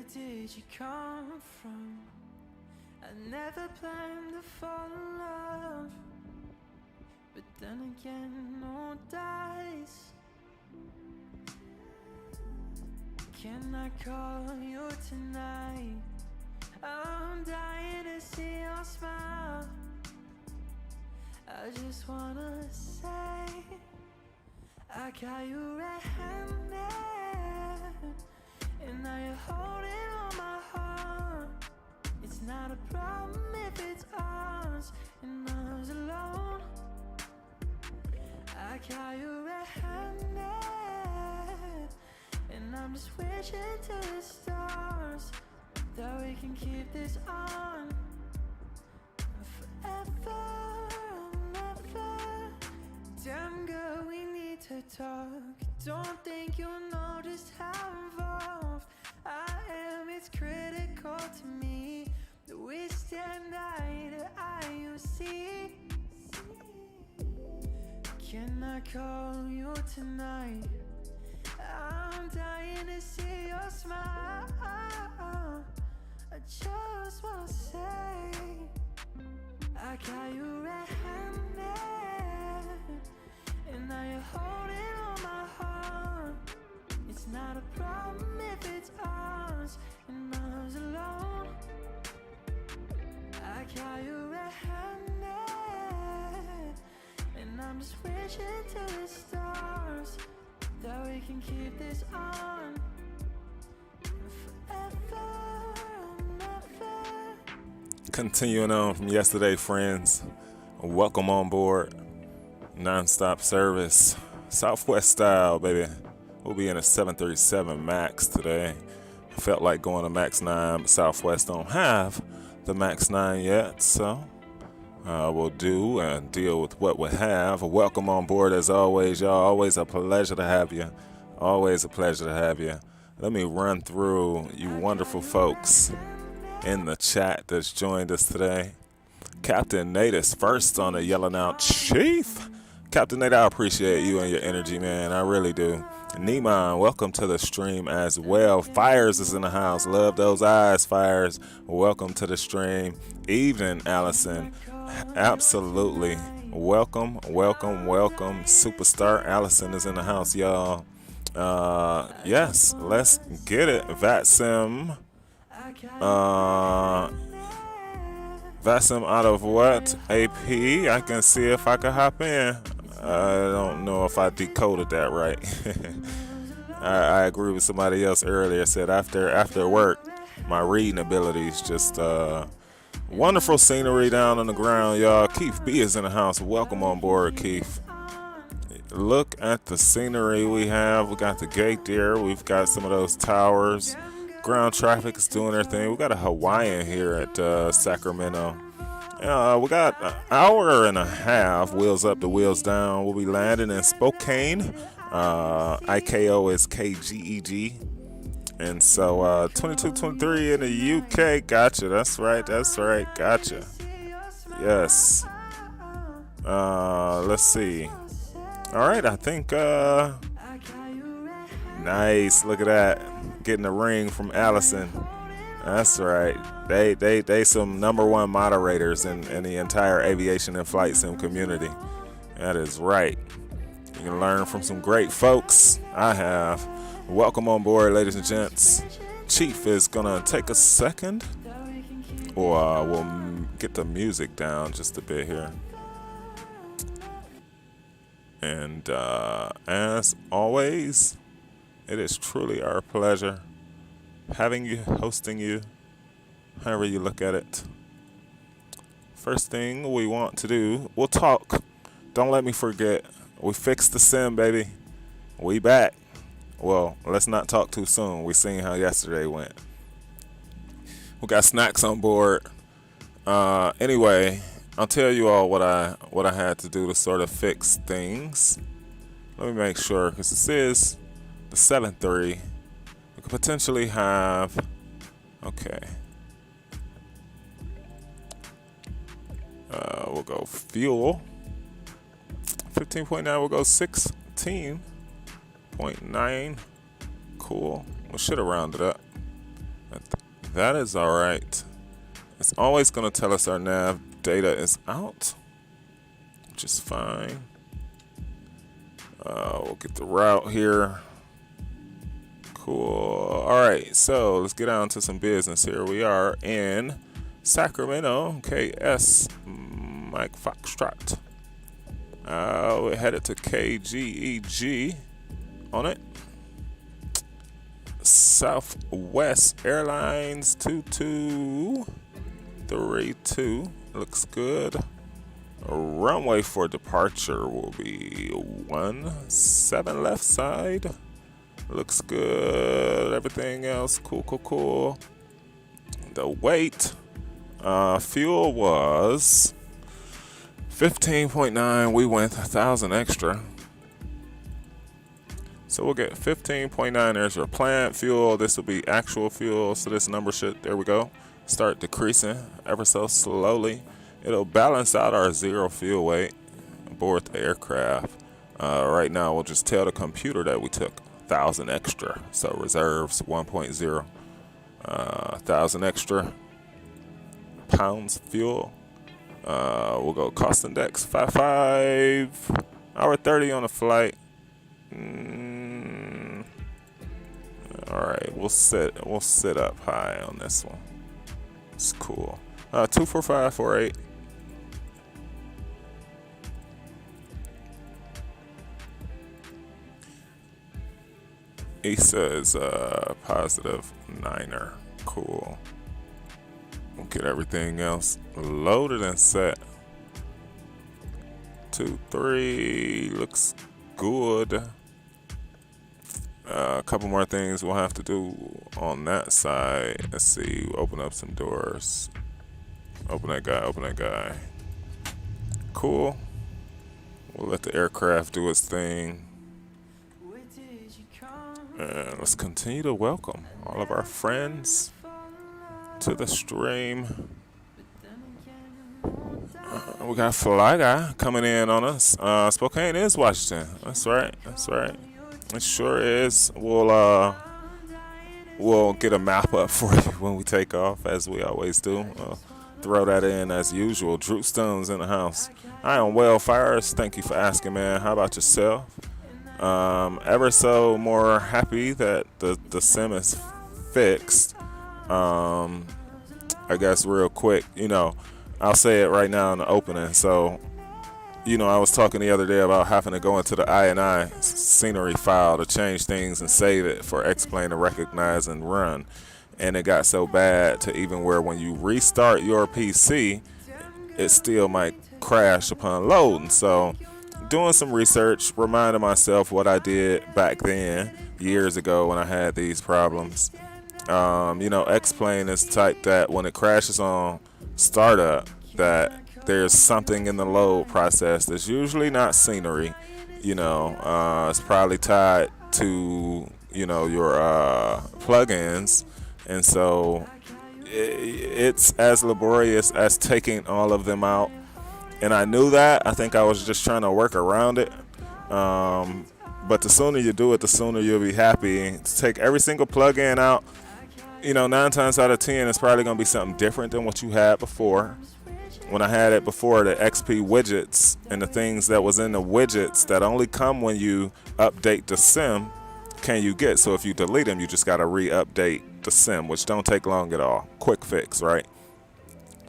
Where did you come from? I never planned to fall in love, but then again, no dice. Can I call you tonight? I'm dying to see your smile. I just wanna say I got you red-handed, and now you're holding on my heart. It's not a problem if it's ours and ours alone. I got you red-handed, and I'm just wishing to the stars that we can keep this on forever and ever. Damn girl, we need to talk. Don't think you know just how involved I am. It's critical to me that we stand eye to eye, you see. Can I call you tonight? I'm dying to see your smile. I just wanna say I got you red-handed, and now you're holding on my heart. It's not a problem if it's ours and ours alone. I got you red-handed, and I'm just wishing to the stars that we can keep this on forever and ever. Continuing on from yesterday, friends. Welcome on board. Non-stop service. Southwest style, baby. We'll be in a 737 MAX today. Felt like going to MAX 9, but Southwest don't have the MAX 9 yet, so we'll do and deal with what we have. Welcome on board as always, y'all. Always a pleasure to have you. Always a pleasure to have you. Let me run through you wonderful folks in the chat that's joined us today. Captain Nate is first on the Yelling Out Chief. Captain Nate, I appreciate you and your energy, man. I really do. Neiman, welcome to the stream as well. Fires is in the house. Love those eyes, Fires. Welcome to the stream. Evening, Allison. Absolutely. Welcome, welcome, welcome. Superstar Allison is in the house, y'all. Yes, let's get it. Vatsim. Vatsim out of what? AP. I can see if I can hop in. I don't know if I decoded that right. I agree with somebody else earlier. Said after work, my reading abilities just wonderful scenery down on the ground, y'all. Keith B is in the house. Welcome on board, Keith. Look at the scenery we have. We got the gate there. We've got some of those towers. Ground traffic is doing their thing. We got a Hawaiian here at Sacramento. We got an hour and a half, wheels up to wheels down. We'll be landing in Spokane. IKO is KGEG. And so 2223 in the UK. Gotcha. That's right. Gotcha. Yes. Let's see. All right. I think nice. Look at that. Getting a ring from Allison. That's right. They some number one moderators in the entire aviation and flight sim community. That is right. You can learn from some great folks. I have. Welcome on board, ladies and gents. Chief is gonna take a second, or we'll get the music down just a bit here. And as always, it is truly our pleasure having you, hosting you, however you look at it. First thing we want to do, we'll talk. Don't let me forget. We fixed the sim, baby. We back. Well, let's not talk too soon. We seen how yesterday went. We got snacks on board. Anyway, I'll tell you all what I had to do to sort of fix things. Let me make sure, because this is the 7-3. We could potentially have, okay. We'll go fuel. 15.9, we'll go 16.9. Cool. We should have rounded up. That is all right. It's always going to tell us our nav data is out, which is fine. We'll get the route here. Cool. All right, so let's get on to some business here. We are in Sacramento, KS Mike Foxtrot. We're headed to KGEG on it. Southwest Airlines 2232 looks good. Runway for departure will be 17 left side. Looks good. Everything else cool. The weight, fuel was 15.9. We went 1,000 extra. So we'll get 15.9. There's your plant fuel. This will be actual fuel. So this number should, there we go, start decreasing ever so slowly. It'll balance out our zero fuel weight aboard the aircraft. Right now, we'll just tell the computer that we took 1,000 extra. So reserves 1.0. 1,000 extra pounds fuel. We'll go cost index 55. Hour 30 on the flight. All right, we'll sit up high on this one. It's cool. 24548. ESA is positive 9er. Cool. We'll get everything else loaded and set. 23 looks good. A couple more things we'll have to do on that side. Let's see. Open up some doors. Open that guy. Cool. We'll let the aircraft do its thing. And let's continue to welcome all of our friends to the stream. We got Fly Guy coming in on us. Spokane is Washington. That's right. It sure is. We'll get a map up for you when we take off, as we always do. Throw that in as usual. Drew Stone's in the house. I am well, Fires. Thank you for asking, man. How about yourself? Ever so more happy that the sim is fixed. I guess real quick, I'll say it right now in the opening. So, I was talking the other day about having to go into the INI scenery file to change things and save it for X-Plane to recognize and run. And it got so bad to even where when you restart your PC, it still might crash upon loading. So, doing some research, reminding myself what I did back then, years ago when I had these problems. X-Plane is type that when it crashes on startup, that there's something in the load process that's usually not scenery. It's probably tied to, your plugins. And so it's as laborious as taking all of them out. And I knew that. I think I was just trying to work around it. But the sooner you do it, the sooner you'll be happy. To take every single plugin out, 9 times out of 10, it's probably going to be something different than what you had before. When I had it before, the XP widgets and the things that was in the widgets that only come when you update the sim, can you get? So if you delete them, you just got to re-update the sim, which don't take long at all. Quick fix, right?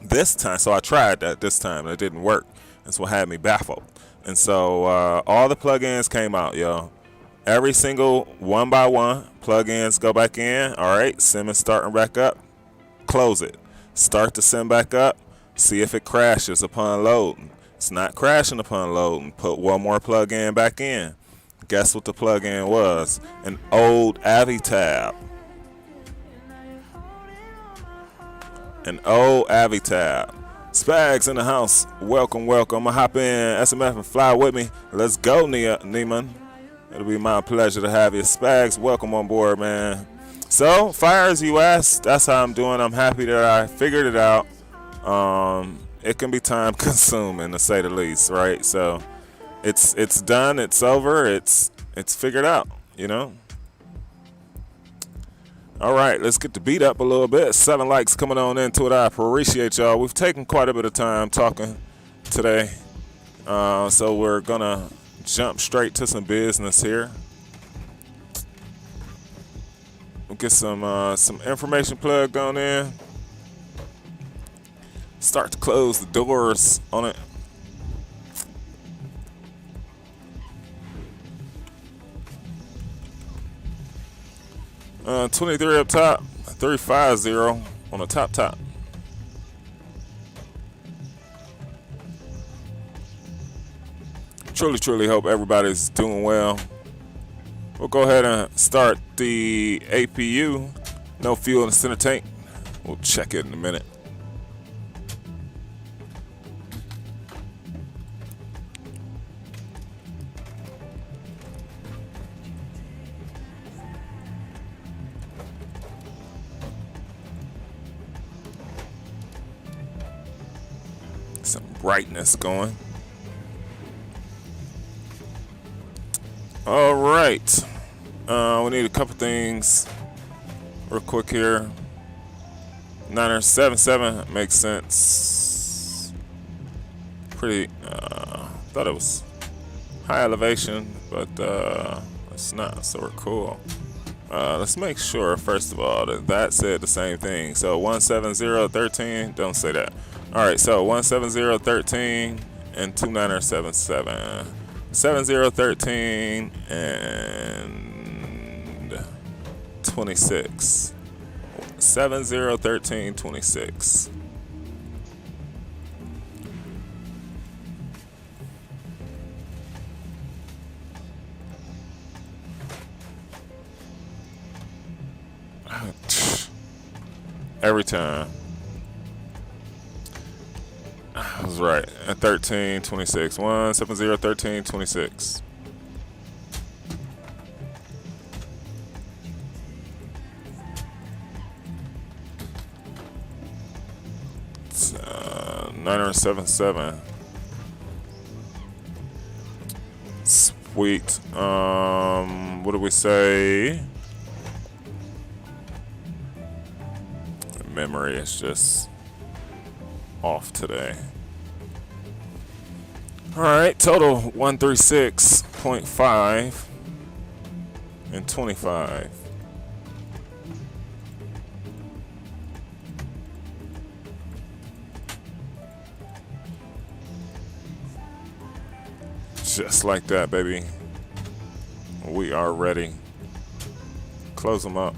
This time, so I tried that this time and it didn't work. That's what had me baffled. And so all the plugins came out, yo. Every single one by one plugins go back in. All right, sim is starting back up. Close it. Start the sim back up. See if it crashes upon loading. It's not crashing upon loading. Put one more plugin back in. Guess what the plugin was? An old Avitab. An old Avitab. Spags in the house. Welcome. I'ma hop in SMF and fly with me. Let's go, Neiman. It'll be my pleasure to have you. Spags, welcome on board, man. So, Fires, you asked. That's how I'm doing. I'm happy that I figured it out. It can be time consuming, to say the least, right? So it's done, it's over, it's figured out, All All right, let's get the beat up a little bit. 7 likes coming on into it. I appreciate y'all. We've taken quite a bit of time talking today. So we're going to jump straight to some business here. We'll get some information plugged on in. Start to close the doors on it. Uh, 23 up top, 350 on the top. Truly hope everybody's doing well. We'll go ahead and start the APU. No fuel in the center tank. We'll check it in a minute. Some brightness going. All right. We need a couple things real quick here. 977 makes sense. Pretty, thought it was high elevation, but it's not, so we're cool. Let's make sure, first of all, that said the same thing. So 17013, don't say that. All right, so 17013 and 2977. 7013 and 26. 7013 26. Every time. I was right. At 1326. 1701326. It's 9077. Sweet. What do we say? Memory is just off today. All right, total 136.5 and 25. Just like that, baby. We are ready. Close them up.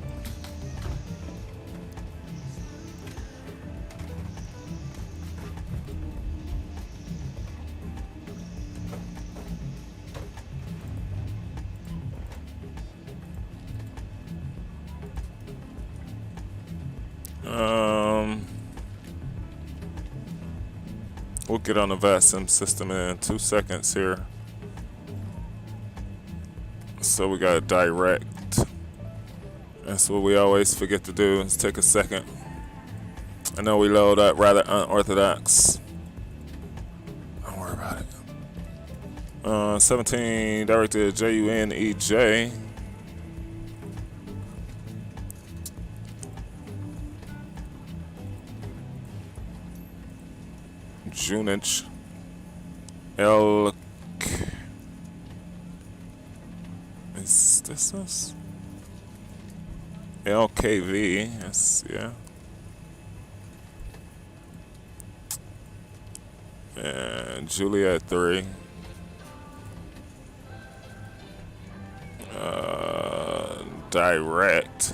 We'll get on the VATSIM system in 2 seconds here. So we got direct. That's what we always forget to do, is take a second. I know we load up rather unorthodox. Don't worry about it. 17 directed JUNEJ. Junich L. Is this us? LKV. Yes, yeah. And Juliet 3. Direct.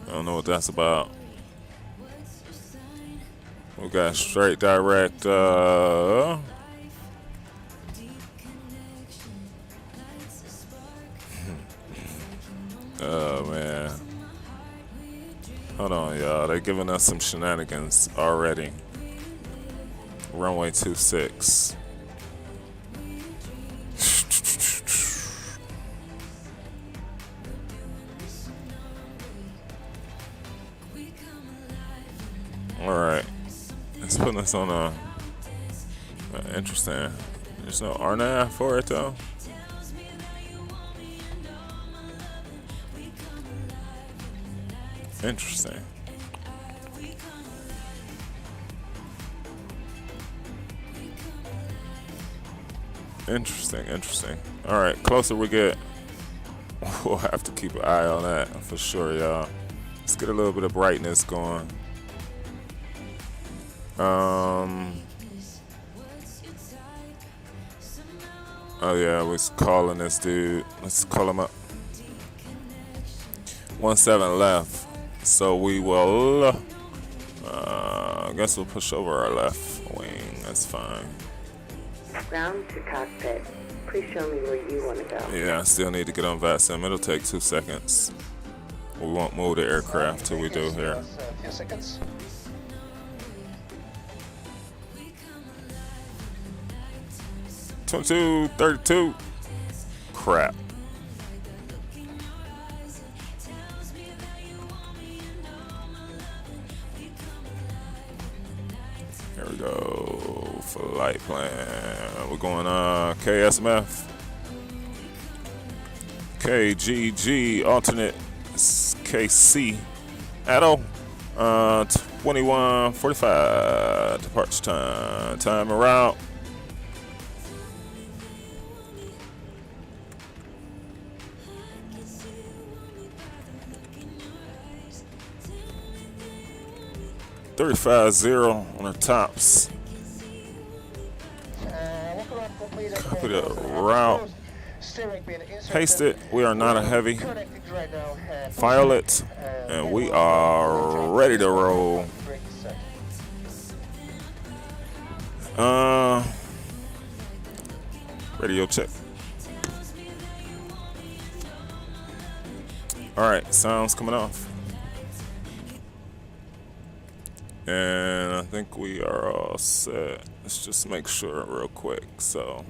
I don't know what that's about. We got straight direct. Oh man. Hold on, y'all. They're giving us some shenanigans already. Runway 26. All right. It's putting us on a interesting. There's no RNAV for it though. Interesting. Interesting. All right, closer we get, we'll have to keep an eye on that for sure, y'all. Let's get a little bit of brightness going. Oh yeah, we're calling this dude. Let's call him up. 1-7 left. So we will, I guess we'll push over our left wing. That's fine. Ground to cockpit. Please show me where you want to go. Yeah, I still need to get on VATSIM. It'll take 2 seconds. We won't move the aircraft till we do here. 10 seconds. Two, 32. Crap. Here we go. Flight plan. We're going KSMF. KGG alternate KC. Addo. 21:45 departure time. Time and route. $35.0 on our tops. Copy the route. Paste it. We are not a heavy. File it. And we are ready to roll. Radio check. Alright, sounds coming off. And I think we are all set. Let's just make sure real quick. So,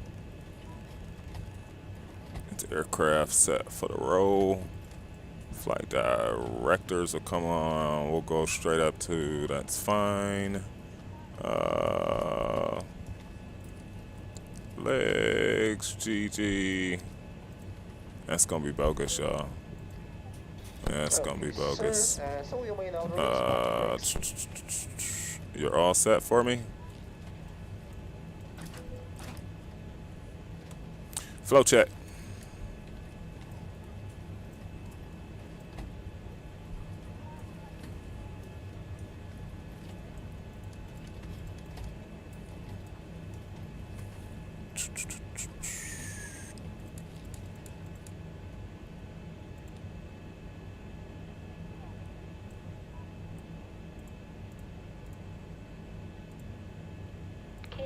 get the aircraft set for the roll. Flight directors will come on. We'll go straight up to, that's fine. Legs, GG. That's gonna be bogus, y'all. That's gonna be bogus. You're all set for me? Flow check.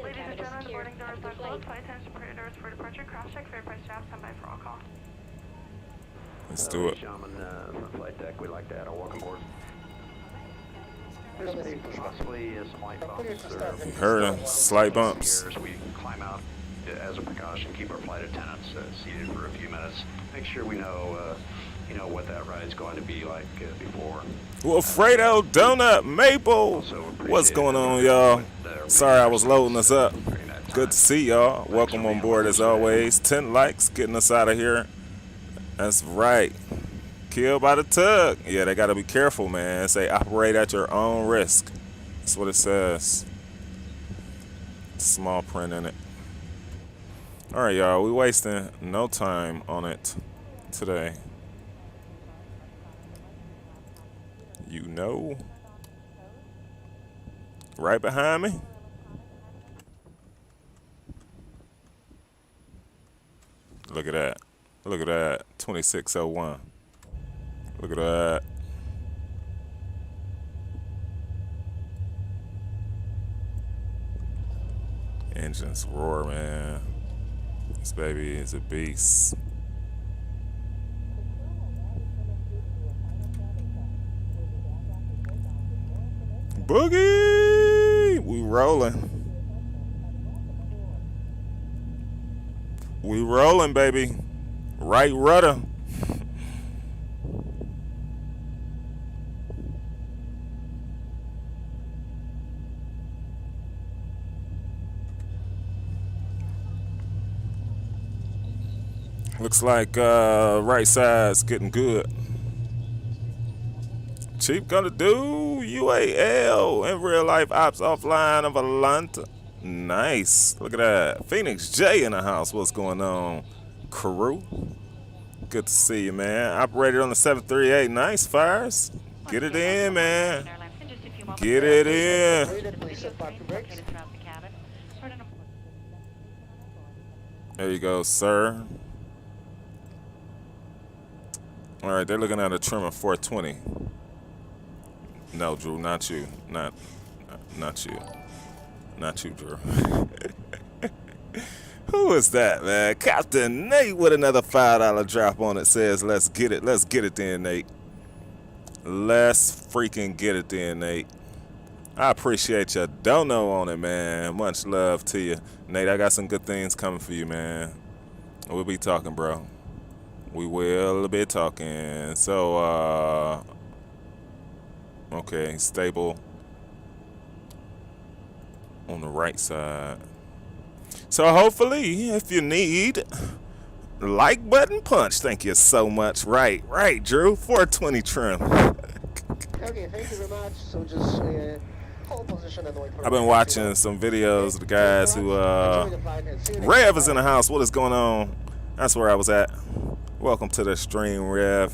Ladies and gentlemen, boarding doors are closed. Flight attendants prepare doors for departure. Cross check, fair price staff, stand by for all call. Let's do it. Shaman from flight deck, we'd like to add a welcome board. Possibly some light bumps. You heard him. Slight bumps. We climb out as a precaution, keep our flight attendants seated for a few minutes. Make sure we know, what that ride's going to be like before. Wilfredo Donut Maple. What's going on, y'all? Sorry I was loading us up. Good to see y'all. Welcome on board as always. 10 likes getting us out of here. That's right. Killed by the tug. Yeah, they got to be careful, man. Say operate at your own risk. That's what it says. Small print in it. All right, y'all. We wasting no time on it today. You know. Right behind me. Look at that. Look at that. 2601. Look at that. Engines roar, man. This baby is a beast. Boogie! We rolling. We rolling, baby. Right rudder. Looks like right side's getting good. Chief gonna do UAL in real life ops offline of Atlanta. Nice. Look at that. Phoenix J in the house. What's going on, crew? Good to see you, man. Operator on the 738. Nice, Fires. Get it in, man. Get it in. There you go, sir. All right, they're looking at a trim of 420. No, Drew, not you. Not you. Not you, Drew. Who is that, man? Captain Nate with another $5 drop on it. Says, let's get it. Let's get it then, Nate. Let's freaking get it then, Nate. I appreciate your dono on it, man. Much love to you. Nate, I got some good things coming for you, man. We'll be talking, bro. We will be talking. So, okay, stable on the right side. So hopefully, if you need, like button punch. Thank you so much. Right, Drew. 420 trim. Okay, thank you very much. So just hold position and wait for. I've been watching some videos of the guys who, Rev is in the house. What is going on? That's where I was at. Welcome to the stream, Rev.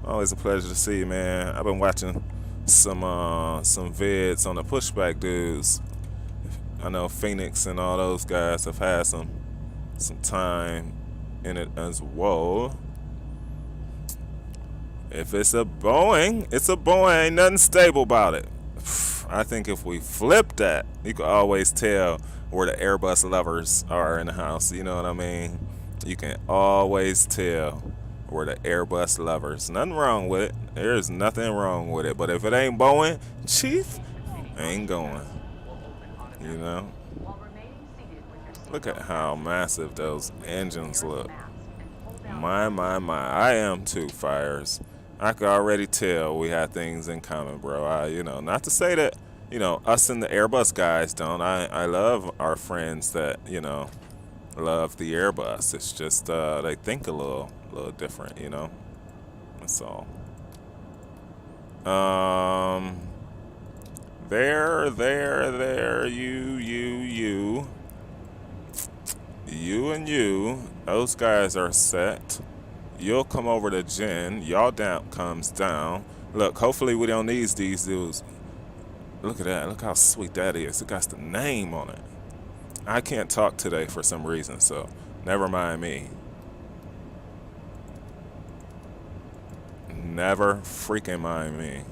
Always a pleasure to see you, man. I've been watching some vids on the pushback dudes. I know Phoenix and all those guys have had some time in it as well. If it's a Boeing, it's a Boeing. Ain't nothing stable about it. I think if we flip that, you can always tell where the Airbus lovers are in the house. You know what I mean? You can always tell where the Airbus lovers. Nothing wrong with it. There's nothing wrong with it. But if it ain't Boeing, Chief, ain't going. You know? Look at how massive those engines look. My. I am too, Fires. I could already tell we had things in common, bro. You know, not to say that, you know, us and the Airbus guys don't. I love our friends that, you know, love the Airbus. It's just they think a little different, you know. That's all. There, you and you. Those guys are set. You'll come over to Jen. Y'all comes down. Look, hopefully we don't need these dudes. Look at that. Look how sweet that is. It got the name on it. I can't talk today for some reason, so never mind me. Never freaking mind me.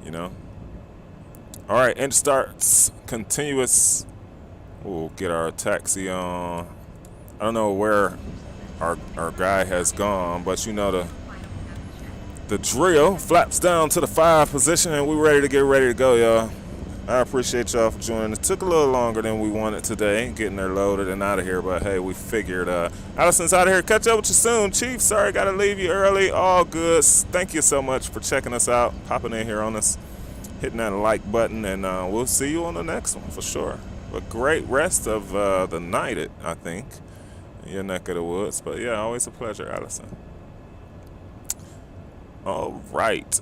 You know? All right, and starts continuous. We'll get our taxi on. I don't know where our guy has gone, but you know the drill. Flaps down to the 5 position, and we're ready to go, y'all. I appreciate y'all for joining. It took a little longer than we wanted today, getting there loaded and out of here, but hey, we figured. Allison's out of here. Catch up with you soon, Chief. Sorry, gotta leave you early. All good. Thank you so much for checking us out, popping in here on us, hitting that like button, and we'll see you on the next one for sure. A great rest of the night, I think, in your neck of the woods. But yeah, always a pleasure, Allison. All right,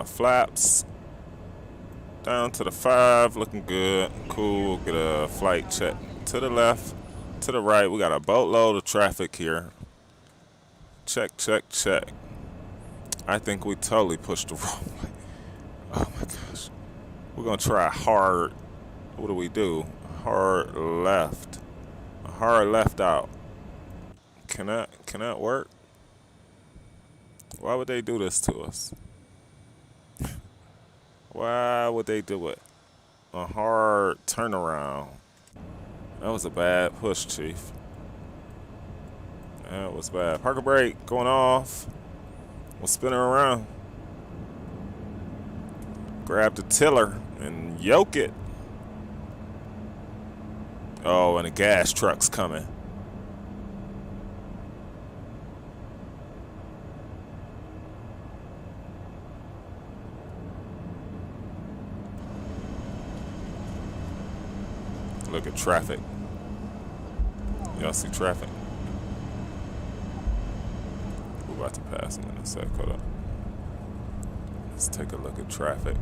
flaps down to the 5, looking good, cool. We'll get a flight check to the left, to the right. We got a boatload of traffic here. Check. I think we totally pushed the wrong way. Oh my gosh. We're gonna try hard. What do we do? Hard left. A hard left out. Can that work? Why would they do this to us? Why would they do it? A hard turnaround. That was a bad push, Chief. That was bad. Parker brake going off. We'll spin her around. Grab the tiller and yoke it. Oh, and a gas truck's coming. Look at traffic. Y'all see traffic? We're about to pass them in a sec. Hold up. Let's take a look at traffic.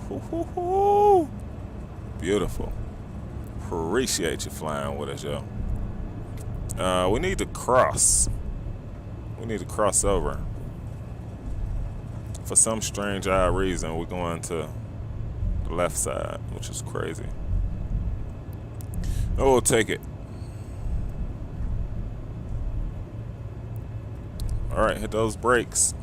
Woo-hoo-hoo. Beautiful. Appreciate you flying with us, yo. We need to cross. We need to cross over. For some strange odd reason, we're going to the left side, which is crazy. Oh, we'll take it. All right, hit those brakes.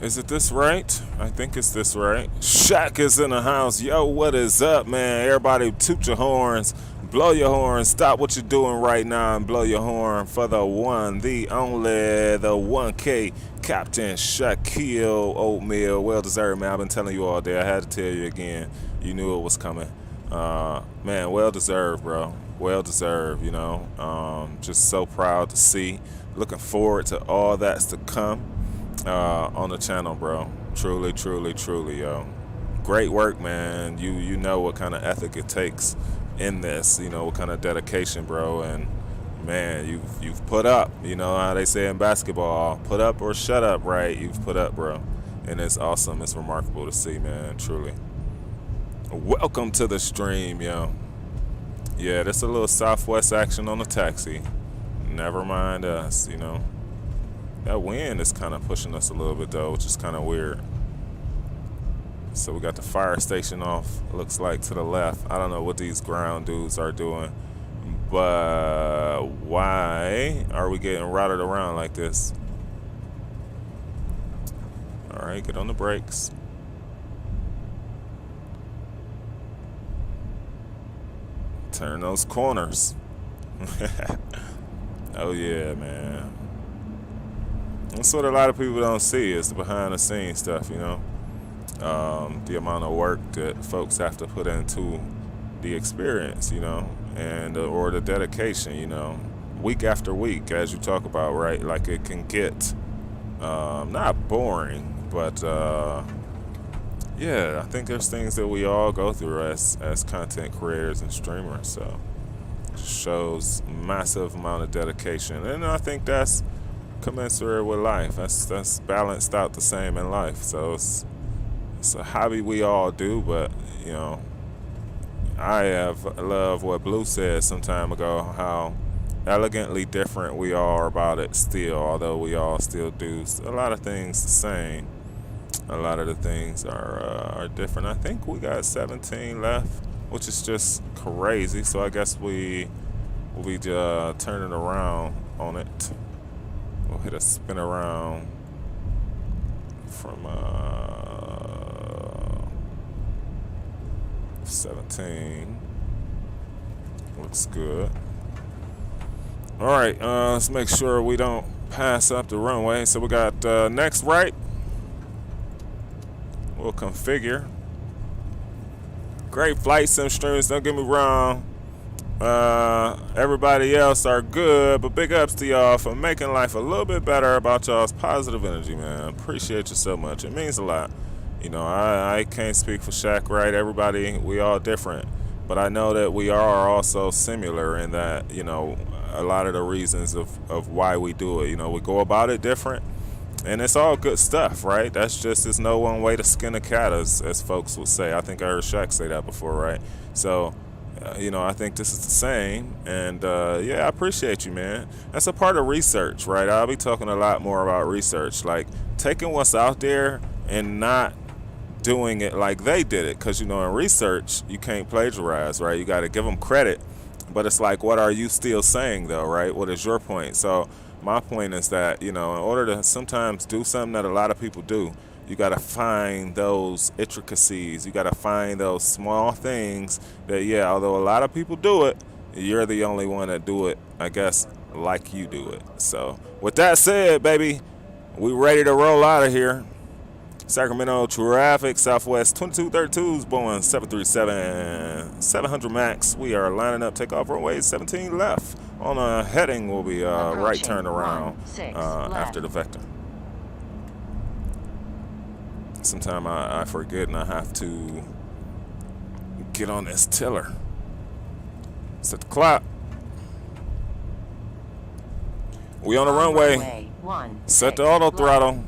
Is it this right? I think it's this right. Shaq is in the house. Yo, what is up, man? Everybody toot your horns, blow your horn, stop what you're doing right now and blow your horn for the one, the only, the 1K Captain Shaquille O'Neal. Well deserved, man. I've been telling you all day. I had to tell you again. You knew it was coming. Man, well deserved, bro. Well deserved, you know. Just so proud to see. Looking forward to all that's to come. On the channel, bro. Truly, truly, truly, yo. Great work, man. You know what kind of ethic it takes in this, you know, what kind of dedication, bro. And man, you've put up, you know how they say in basketball, put up or shut up, right? You've put up, bro. And it's awesome. It's remarkable to see, man, truly. Welcome to the stream, yo. Yeah, this is a little Southwest action on the taxi. Never mind us, you know. That wind is kind of pushing us a little bit, though, which is kind of weird. So we got the fire station off, looks like, to the left. I don't know what these ground dudes are doing, but why are we getting routed around like this? All right, get on the brakes. Turn those corners. Oh, yeah, man. That's what a lot of people don't see is the behind the scenes stuff, you know. The amount of work that folks have to put into the experience, you know, and or the dedication, you know, week after week, as you talk about, right? Like it can get not boring, but yeah, I think there's things that we all go through as content creators and streamers. So it shows massive amount of dedication, and I think that's commensurate with life. That's balanced out the same in life. So it's a hobby we all do, but you know, I love what Blue said some time ago, how elegantly different we are about it still, although we all still do a lot of things the same. A lot of the things are different. I think we got 17 left, which is just crazy. So I guess we'll be turning around on it. We'll hit a spin around from 17. Looks good. All right, let's make sure we don't pass up the runway. So we got next right. We'll configure. Great flight sim streams, don't get me wrong. Everybody else are good, but big ups to y'all for making life a little bit better about y'all's positive energy, man. Appreciate you so much. It means a lot. You know, I can't speak for Shaq, right? Everybody, we all different. But I know that we are also similar in that, you know, a lot of the reasons of why we do it. You know, we go about it different. And it's all good stuff, right? There's no one way to skin a cat, as folks would say. I think I heard Shaq say that before, right? So, you know, I think this is the same. And, yeah, I appreciate you, man. That's a part of research, right? I'll be talking a lot more about research, like taking what's out there and not doing it like they did it. Because, you know, in research, you can't plagiarize, right? You got to give them credit. But it's like, what are you still saying, though, right? What is your point? So my point is that, you know, in order to sometimes do something that a lot of people do, you got to find those intricacies. You got to find those small things that, yeah, although a lot of people do it, you're the only one that do it, I guess, like you do it. So with that said, baby, we ready to roll out of here. Sacramento traffic, Southwest 2232's Boeing 737-700 MAX. We are lining up, takeoff runway 17 left. On a heading, we'll be right turn around after the vector. Sometimes I forget and I have to get on this tiller. Set the clock. We on the runway. Set the auto throttle.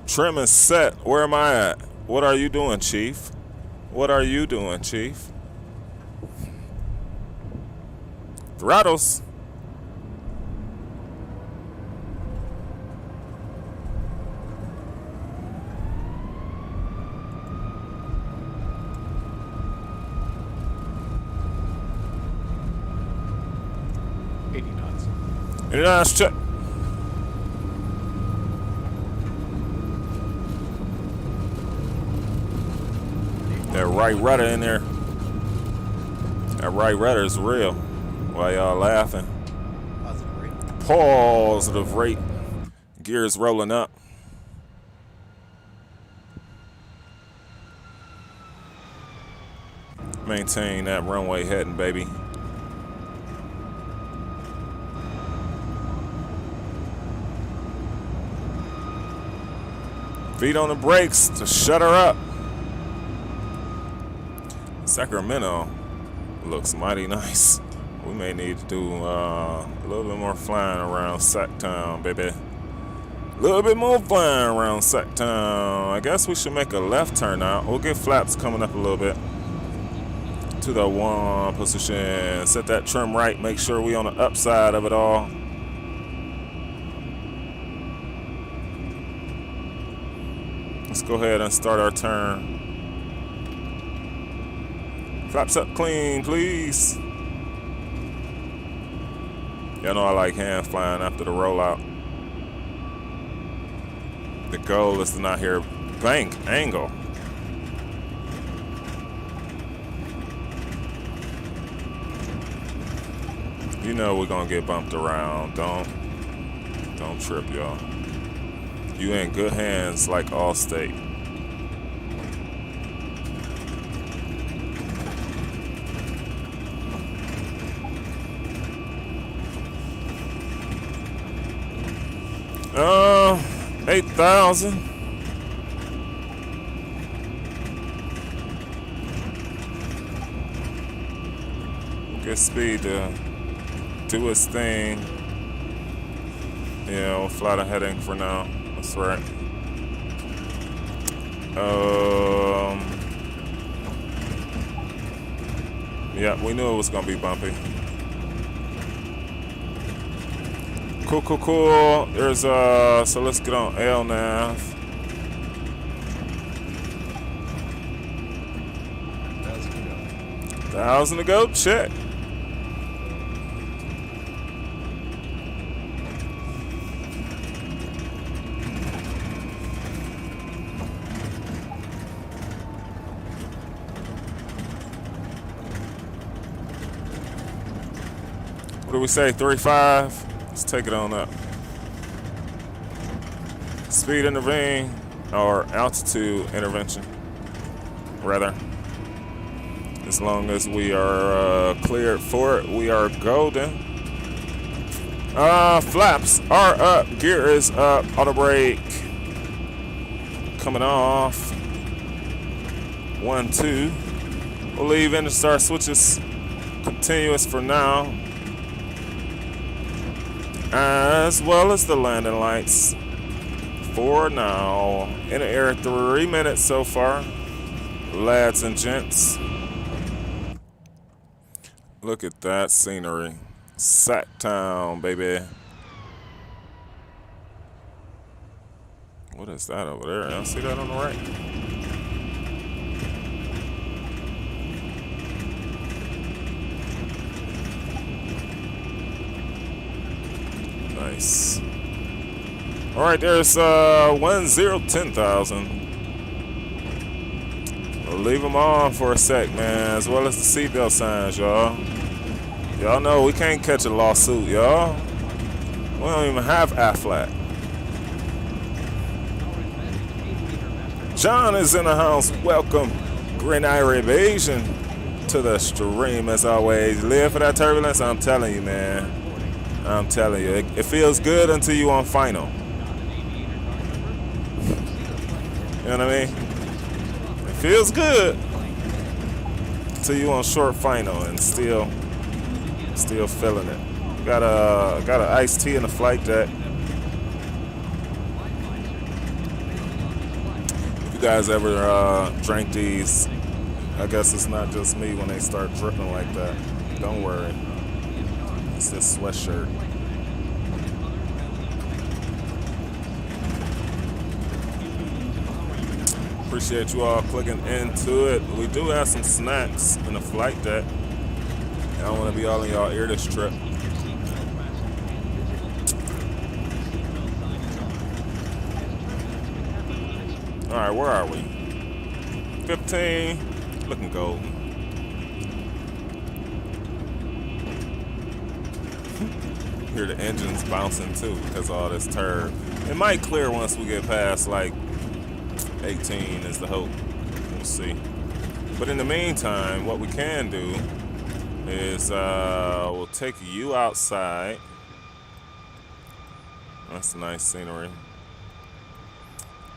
Trim is set. Where am I at? What are you doing, Chief? What are you doing, Chief? Throttles. Nice check. That right rudder in there. That right rudder is real. Why y'all laughing? Positive rate. Positive rate. Gears rolling up. Maintain that runway heading, baby. Feet on the brakes to shut her up. Sacramento looks mighty nice. We may need to do a little bit more flying around Sacktown, baby. A little bit more flying around Sacktown. I guess we should make a left turn out. We'll get flaps coming up a little bit to the 1 position. Set that trim right. Make sure we on the upside of it all. Let's go ahead and start our turn. Flaps up clean, please. Y'all know I like hand flying after the rollout. The goal is to not hear bank angle. You know we're gonna get bumped around. Don't trip, y'all. You in good hands like Allstate. Uh, 8,000. Get speed to do its thing. Yeah, we'll fly the heading for now. That's right. Yeah, we knew it was gonna be bumpy. Cool. There's so let's get on LNAV. 1,000 to go. Check. What do we say? 3.5. Let's take it on up. Speed intervene, or altitude intervention, rather. As long as we are cleared for it, we are golden. Flaps are up, gear is up, auto brake coming off. 1, 2. We'll leave engine start switches continuous for now, as well as the landing lights for now. In the air 3 minutes so far, lads and gents. Look at that scenery. Sacktown, baby. What is that over there? Y'all see that on the right? Nice. All right, there's 10,000. We'll leave them on for a sec, man, as well as the seatbelt signs, y'all. Y'all know we can't catch a lawsuit, y'all. We don't even have Aflac. John is in the house. Welcome, Green Arab Asian, to the stream as always. Live for that turbulence. I'm telling you, man. I'm telling you, it feels good until you on final. You know what I mean? Feels good till you on short final and still feeling it. Got a iced tea in the flight deck. If you guys ever drank these, I guess it's not just me when they start dripping like that. Don't worry. It's this sweatshirt. Appreciate you all clicking into it. We do have some snacks in the flight deck. I don't want to be all in y'all ear this trip. All right, where are we? 15, looking golden. Hear the engines bouncing too because of all this turd. It might clear once we get past like 18 is the hope. We'll see. But in the meantime, what we can do is we'll take you outside. That's nice scenery.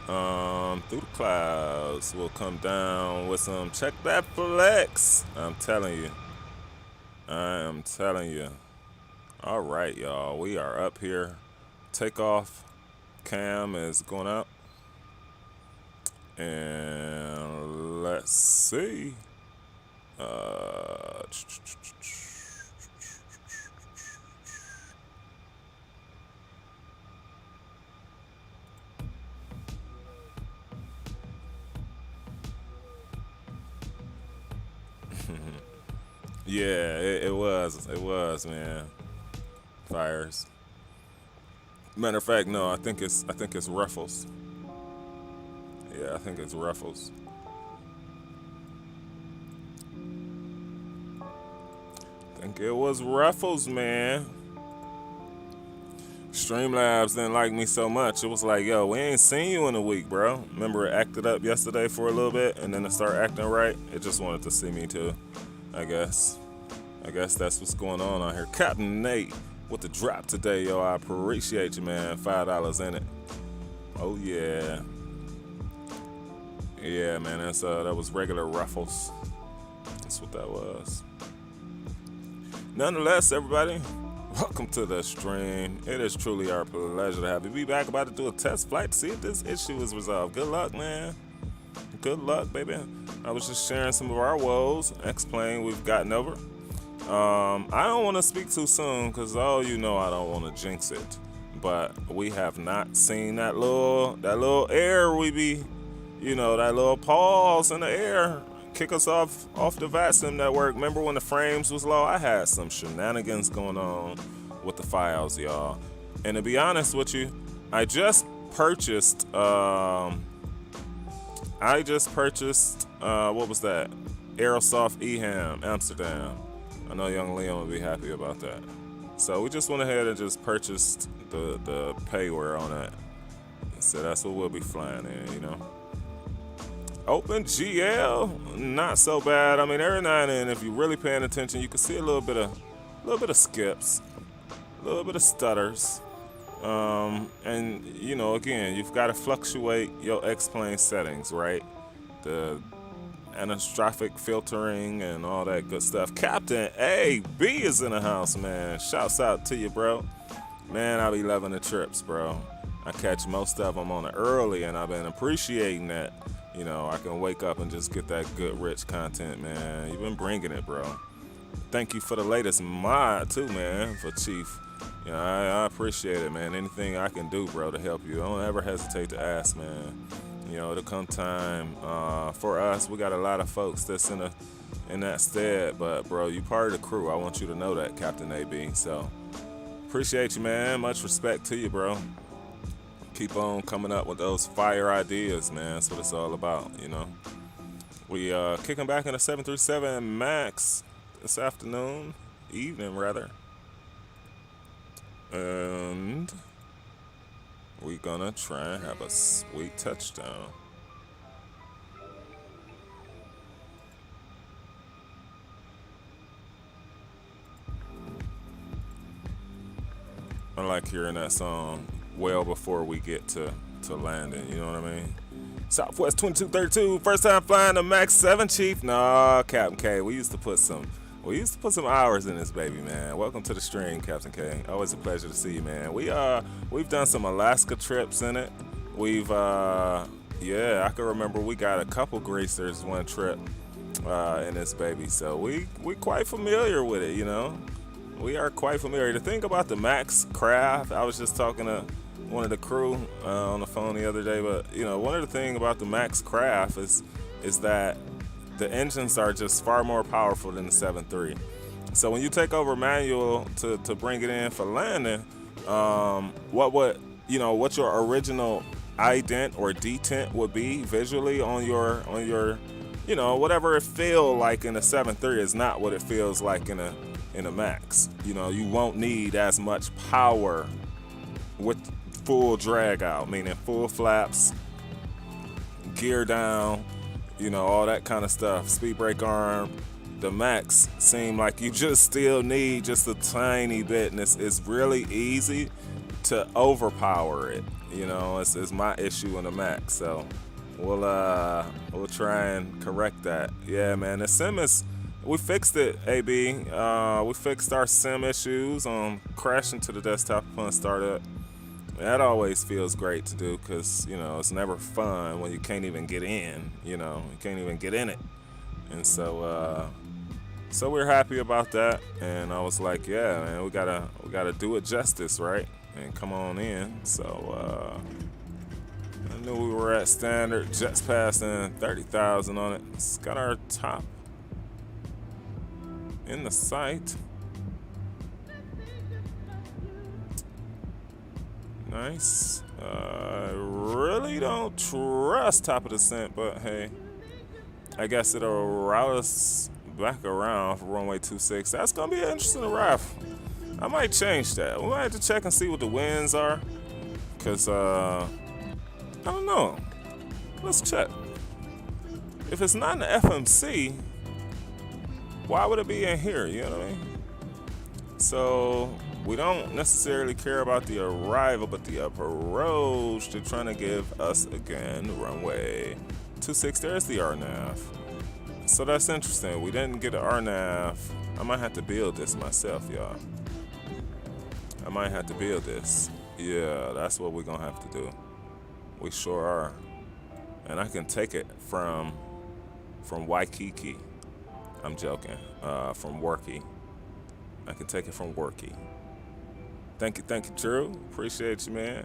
Through the clouds, we'll come down with some check that flex. I'm telling you. I am telling you. All right, y'all. We are up here. Takeoff cam is going up. And let's see. Yeah, it was, man. Fires. Matter of fact, no, I think it's Ruffles. Yeah, I think it's Ruffles. I think it was Ruffles, man. Streamlabs didn't like me so much. It was like, yo, we ain't seen you in a week, bro. Remember it acted up yesterday for a little bit, and then it started acting right? It just wanted to see me too, I guess. I guess that's what's going on out here. Captain Nate with the drop today, yo. I appreciate you, man. $5 in it. Oh, yeah. Yeah, man, that was regular Ruffles. That's what that was. Nonetheless, everybody, welcome to the stream. It is truly our pleasure to have you. Be back about to do a test flight to see if this issue is resolved. Good luck, man. Good luck, baby. I was just sharing some of our woes, X-Plane we've gotten over. I don't want to speak too soon because I don't want to jinx it. But we have not seen that little air we be. That little pause in the air kick us off the VATSIM network. Remember when the frames was low? I had some shenanigans going on with the files, y'all. And to be honest with you, I just purchased what was that? Aerosoft eHAM Amsterdam. I know young Leon would be happy about that. So we just went ahead and just purchased the payware on that. So that's what we'll be flying in, OpenGL, not so bad. I mean, every now and then, if you're really paying attention, you can see a little bit of skips, a little bit of stutters, and again, you've got to fluctuate your X-Plane settings, right? The anastrophic filtering and all that good stuff. Captain AB is in the house, man. Shouts out to you, bro. Man, I be loving the trips, bro. I catch most of them on the early, and I've been appreciating that. I can wake up and just get that good, rich content, man. You've been bringing it, bro. Thank you for the latest mod, too, man, for Chief. I appreciate it, man. Anything I can do, bro, to help you. Don't ever hesitate to ask, man. It'll come time for us. We got a lot of folks that's in that stead, but, bro, you part of the crew. I want you to know that, Captain AB. So, appreciate you, man. Much respect to you, bro. Keep on coming up with those fire ideas, man. That's what it's all about, We kicking back in a 737 MAX this evening rather. And we gonna try and have a sweet touchdown. I like hearing that song well before we get to to landing. You know what I mean? Southwest 2232, first time flying the Max 7, Chief. Nah, Captain K. We used to put some hours in this baby, man. Welcome to the stream, Captain K. Always a pleasure to see you, man. We've done some Alaska trips in it. I can remember we got a couple greasers one trip in this baby, so we quite familiar with it, you know. We are quite familiar. The thing about the Max craft, I was just talking to one of the crew on the phone the other day, but you know, one of the things about the Max craft is that the engines are just far more powerful than the 7.3. So when you take over manual to bring it in for landing, what your original ident or detent would be visually on your whatever it feel like in a 7.3 is not what it feels like in a Max. You know, you won't need as much power with full drag out, meaning full flaps, gear down, you know, all that kind of stuff, speed brake arm. The Max seem like you just still need just a tiny bit, and it's really easy to overpower it. You know, it's my issue in the Max, so we'll try and correct that. Yeah, man, the sim we fixed it, AB. We fixed our sim issues on crashing to the desktop upon startup. That always feels great to do because, you know, it's never fun when you can't even get in, you know, you can't even get in it. And so we're happy about that. And I was like, yeah, man, we gotta do it justice, right? And come on in. So I knew we were at standard, just passing 30,000 on it. It's got our top in the sight. Nice. Really don't trust top of descent, but hey, I guess it'll route us back around for runway 26. That's gonna be an interesting ride. I might change that. We might have to check and see what the winds are, cause I don't know. Let's check. If it's not in the FMC, why would it be in here? You know what I mean? So we don't necessarily care about the arrival, but the approach. They're trying to give us again runway 26. There's the RNAV. So that's interesting. We didn't get an RNAV. I might have to build this myself, y'all. I might have to build this. Yeah, that's what we're gonna have to do. We sure are. And I can take it from Waikiki. I'm joking. From Worky. I can take it from Worky. Thank you, Drew. Appreciate you, man.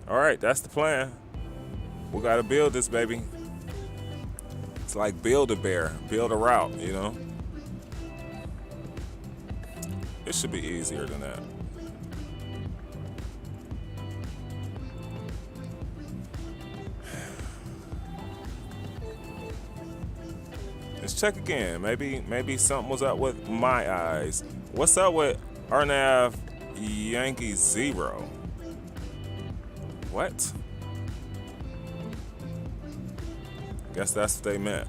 All right, that's the plan. We gotta build this, baby. It's like Build-A-Bear, build a route, you know? It should be easier than that. Let's check again. Maybe something was up with my eyes. What's up with RNAV Yankee 0? What? Guess that's what they meant.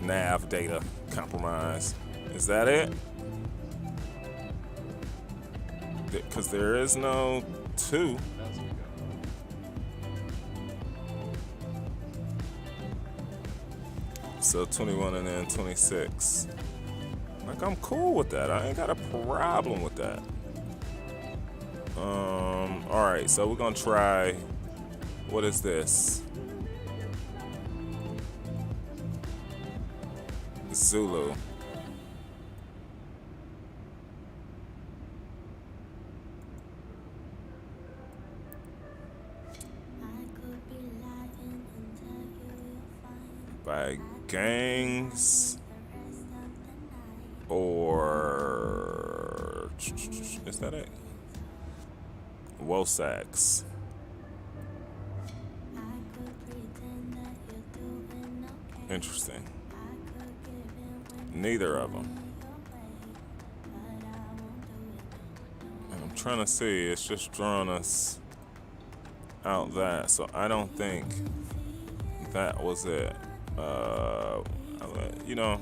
Nav data compromise. Is that it? Because there is no 2. So 21 and then 26. Like, I'm cool with that. I ain't got a problem with that. All right, so we're gonna try. What is this? Zulu. By gangs or is that it? Wosax. Interesting. Neither of them. And I'm trying to see, it's just drawing us out that, so I don't think that was it. You know,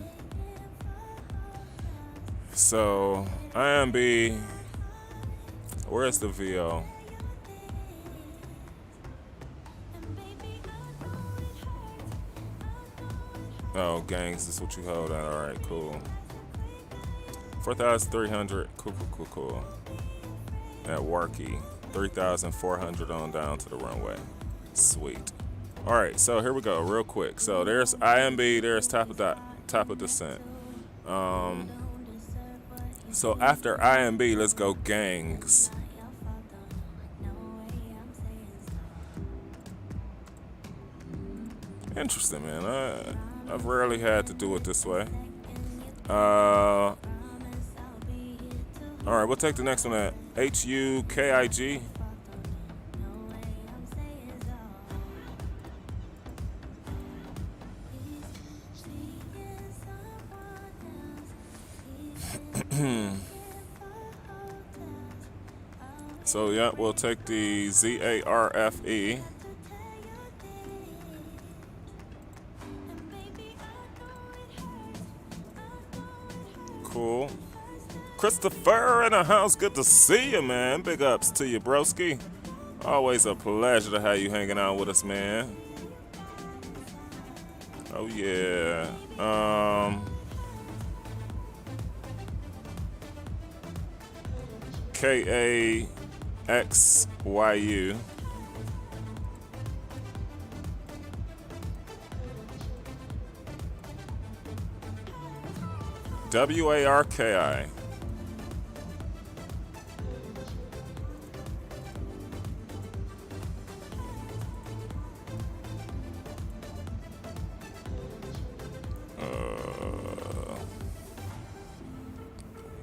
so IMB Where's the VO? Oh, gangs, this is what you hold at. All right, cool. 4,300. Cool. At Warkey. 3,400 on down to the runway. Sweet. All right, so here we go, real quick. So there's IMB, there's top of descent. So after IMB, let's go gangs. Interesting, man. I've rarely had to do it this way. All right, we'll take the next one at HUKIG. So yeah, we'll take the ZARFE. Cool. Christopher in the house, good to see you, man. Big ups to you, broski. Always a pleasure to have you hanging out with us, man. Oh yeah. KAXYU. WARKI.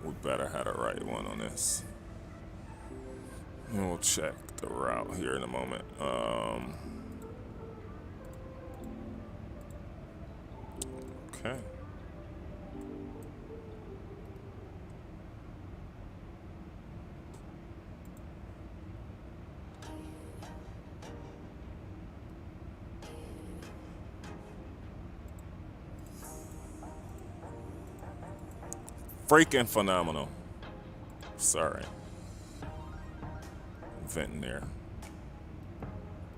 We better have the right one on this. And we'll check the route here in a moment. Okay. Freaking phenomenal. Sorry. Venting there.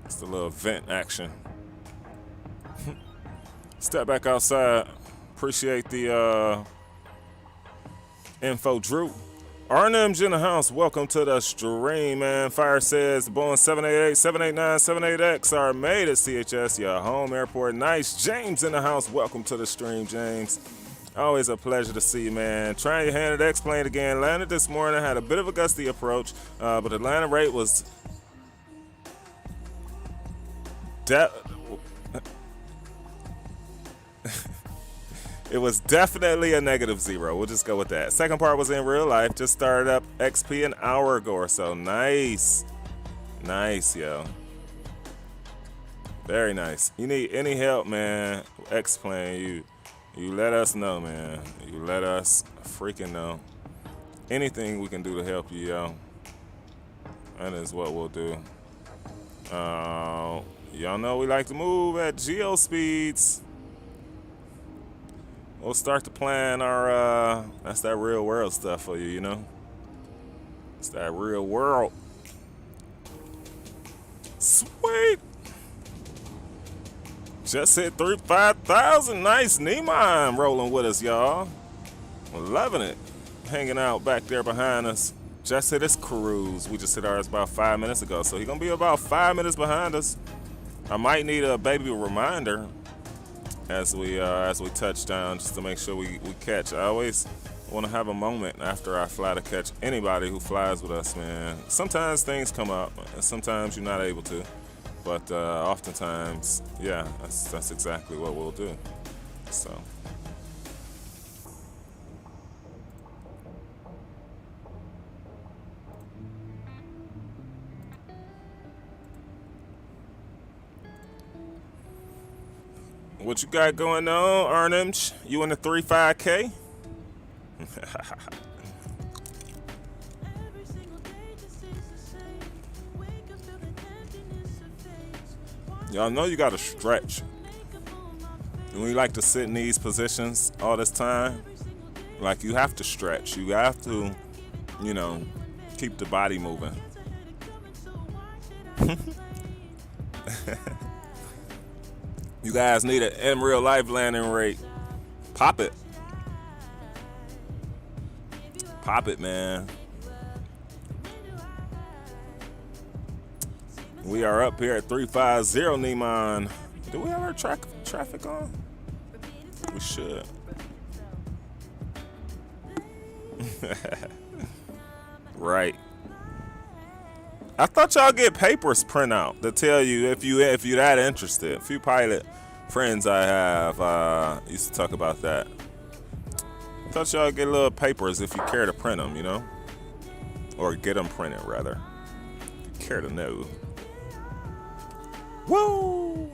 It's the little vent action. Step back outside. Appreciate the info, Drew. RNM's in the house. Welcome to the stream, man. Fire says the Boeing 788, 789, 78X are made at CHS, your home airport. Nice. James in the house. Welcome to the stream, James. Always a pleasure to see you, man. Trying your hand at X-Plane again. Landed this morning. Had a bit of a gusty approach, but the landing rate was it was definitely a -0. We'll just go with that. Second part was in real life. Just started up XP an hour ago or so. Nice. Nice, yo. Very nice. You need any help, man? X-Plane, you let us know, man. You let us freaking know. Anything we can do to help you, yo. That is what we'll do. Y'all know we like to move at geo speeds. We'll start to plan our, that's that real world stuff for you, you know? It's that real world. Sweet. Just hit 5,000. Nice. Neiman rolling with us, y'all. We're loving it. Hanging out back there behind us. Just hit his cruise. We just hit ours about 5 minutes ago. So he's going to be about 5 minutes behind us. I might need a baby reminder as we touch down just to make sure we catch. I always want to have a moment after I fly to catch anybody who flies with us, man. Sometimes things come up. And sometimes you're not able to. But oftentimes, yeah, that's exactly what we'll do. So. What you got going on, Arnhem? You in the 35K? Y'all know you gotta stretch. When you like to sit in these positions all this time, like you have to stretch. You have to, you know, Keep the body moving. You guys need an in real life landing rate. Pop it. Pop it, man. We are up here at 350 Neiman. Do we have our traffic on? We should. Right. I thought y'all get papers print out to tell you if you that interested. A few pilot friends I have used to talk about that. I thought y'all get little papers if you care to print them, you know, or get them printed rather. If you care to know. Woo!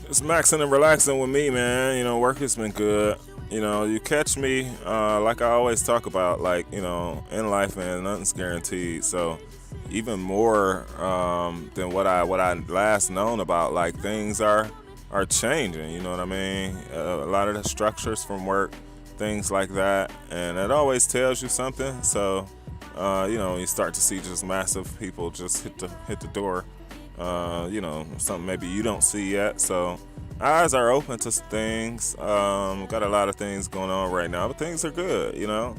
It's maxing and relaxing with me, man. You know, work has been good. You know, you catch me, like I always talk about, like, you know, in life, man, nothing's guaranteed. So even more than what I last known about, like, things are changing, you know what I mean? A lot of the structures from work, things like that, and it always tells you something. So, you know, you start to see just massive people just hit the door. You know, something maybe you don't see yet. So eyes are open to things. Got a lot of things going on right now, but things are good, you know.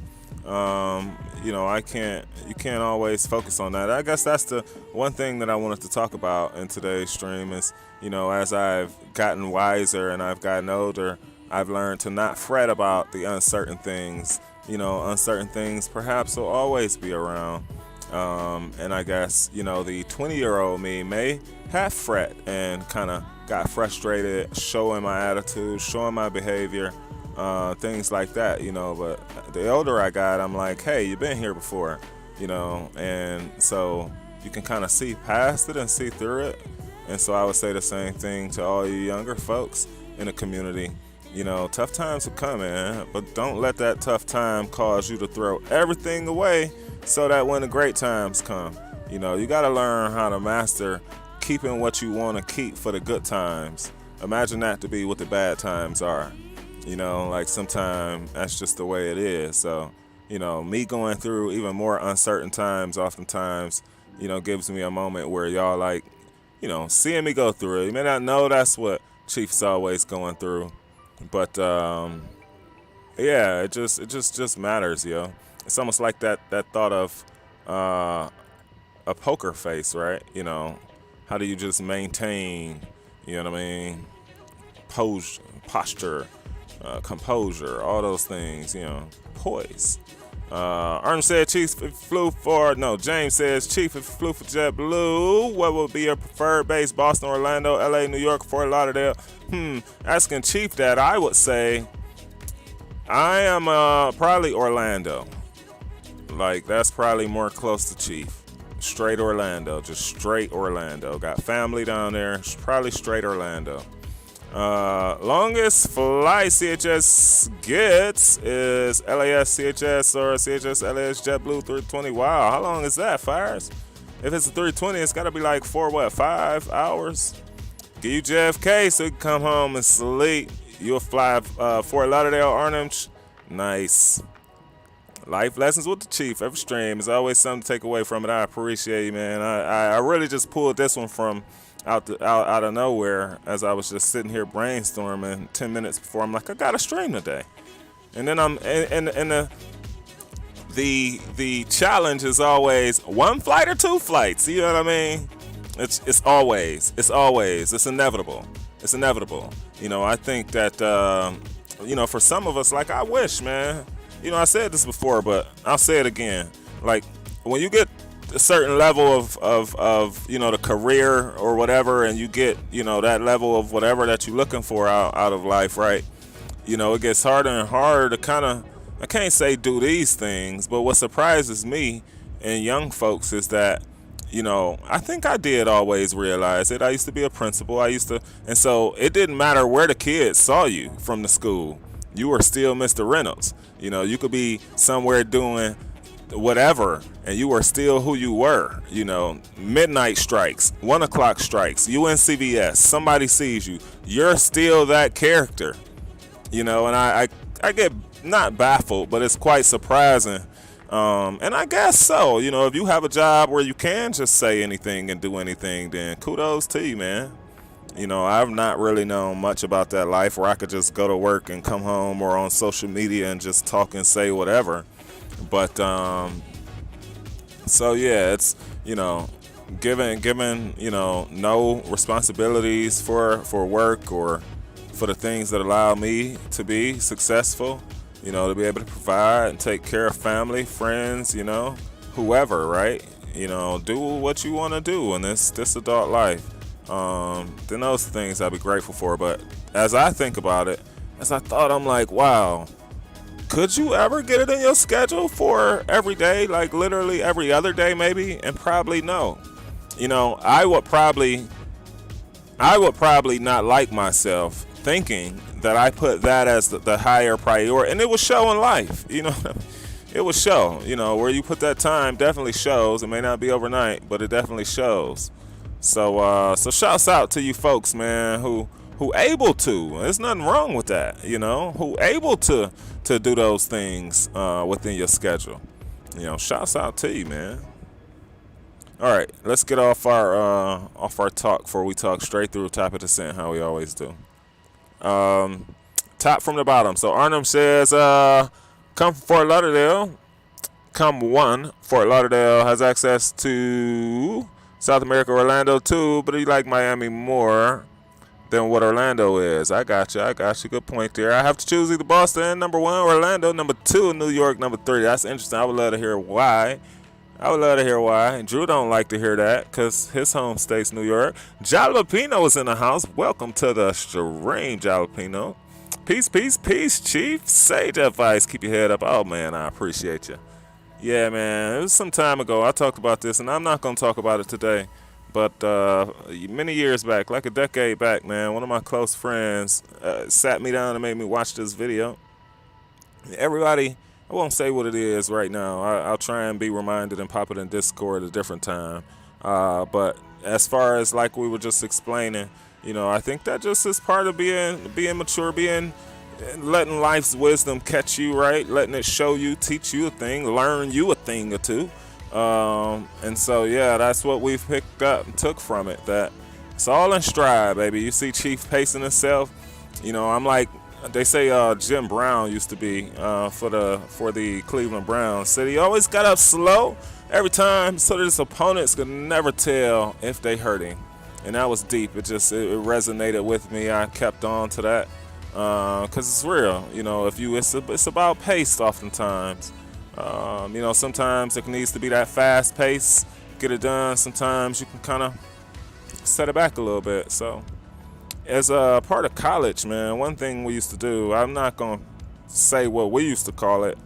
You know, you can't always focus on that. I guess that's the one thing that I wanted to talk about in today's stream is, you know, as I've gotten wiser and I've gotten older, I've learned to not fret about the uncertain things. You know, uncertain things perhaps will always be around. And I guess, you know, the 20-year-old me may have fret and kind of got frustrated, showing my attitude, showing my behavior, things like that, you know. But the older I got, I'm like, hey, you've been here before, you know, and so you can kind of see past it and see through it. And so I would say the same thing to all you younger folks in the community. You know, tough times will come, man, but don't let that tough time cause you to throw everything away so that when the great times come, you know, you got to learn how to master keeping what you want to keep for the good times. Imagine that to be what the bad times are. You know, like sometimes that's just the way it is. So, you know, me going through even more uncertain times oftentimes, you know, gives me a moment where y'all like, you know, seeing me go through it. You may not know that's what Chief's always going through, but yeah, it just matters, yo. It's almost like that thought of a poker face, right? You know, how do you just maintain, you know what I mean, posture, composure, all those things, you know, poise. Ernest said, Chief, if flew for, no, James says, Chief, if flew for JetBlue, what would be your preferred base? Boston, Orlando, LA, New York, Fort Lauderdale? Asking Chief that, I would say I am probably Orlando. Like, that's probably more close to Chief. Straight Orlando, just straight Orlando. Got family down there, probably straight Orlando. Longest flight CHS gets is LAS CHS or CHS LAS JetBlue 320. Wow, how long is that, Fires? If it's a 320, it's got to be like 5 hours? Give you JFK so you can come home and sleep. You'll fly Fort Lauderdale, Arnhem. Nice. Life lessons with the Chief. Every stream is always something to take away from it. I appreciate you, man. I really just pulled this one from out of nowhere as I was just sitting here brainstorming 10 minutes before. I'm like, I got a stream today. And then I'm and the challenge is always one flight or two flights. You know what I mean? It's always inevitable. It's inevitable. You know, I think that you know, for some of us, like, I wish, man. You know, I said this before, but I'll say it again. Like, when you get a certain level of you know, the career or whatever, and you get, you know, that level of whatever that you're looking for out of life, right? You know, it gets harder and harder to kind of, I can't say do these things, but what surprises me and young folks is that, you know, I think I did always realize it. I used to be a principal. And so it didn't matter where the kids saw you from the school. You were still Mr. Reynolds. You know, you could be somewhere doing whatever, and you were still who you were. Midnight strikes, 1 o'clock strikes, you in CVS, somebody sees you, you're still that character. And I get not baffled, but it's quite surprising. And I guess so. If you have a job where you can just say anything and do anything, then kudos to you, man. I've not really known much about that life where I could just go to work and come home or on social media and just talk and say whatever. But so yeah, it's given no responsibilities for work or for the things that allow me to be successful, to be able to provide and take care of family, friends, whoever, right? Do what you want to do in this adult life. Then those things I'd be grateful for. But as I think about it, I'm like, wow, could you ever get it in your schedule for every day, like literally every other day maybe? And probably no. I would probably not like myself thinking that I put that as the higher priority, and it would show in life. It would show. Where you put that time definitely shows. It may not be overnight, but it definitely shows. So shouts out to you folks, man, who able to. There's nothing wrong with that, who able to do those things within your schedule. Shouts out to you, man. All right, let's get off our talk before we talk straight through top of the descent, how we always do. Top from the bottom. So Arnhem says, come from Fort Lauderdale. Fort Lauderdale has access to South America, Orlando too, but he like Miami more than what Orlando is. I got you. Good point there. I have to choose either Boston, number 1, Orlando, number 2, New York, number 3. That's interesting. I would love to hear why. Drew don't like to hear that because his home state's New York. Jalapeno is in the house. Welcome to the stream, Jalapeno. Peace, Chief. Sage advice. Keep your head up. Oh, man, I appreciate you. Yeah, man, it was some time ago. I talked about this, and I'm not going to talk about it today. But many years back, like a decade back, man, one of my close friends sat me down and made me watch this video. Everybody, I won't say what it is right now. I'll try and be reminded and pop it in Discord at a different time. But as far as like we were just explaining, I think that just is part of being mature, letting life's wisdom catch you, right? Letting it show you, teach you a thing, learn you a thing or two. And so, yeah, that's what we've picked up and took from it. That it's all in stride, baby. You see Chief pacing himself. I'm like, they say Jim Brown used to be for the Cleveland Browns. Said he always got up slow every time so that his opponents could never tell if they hurt him. And that was deep. It resonated with me. I kept on to that. Because it's real, it's about pace oftentimes. Sometimes it needs to be that fast pace, get it done. Sometimes you can kind of set it back a little bit. So as a part of college, man, one thing we used to do, I'm not going to say what we used to call it.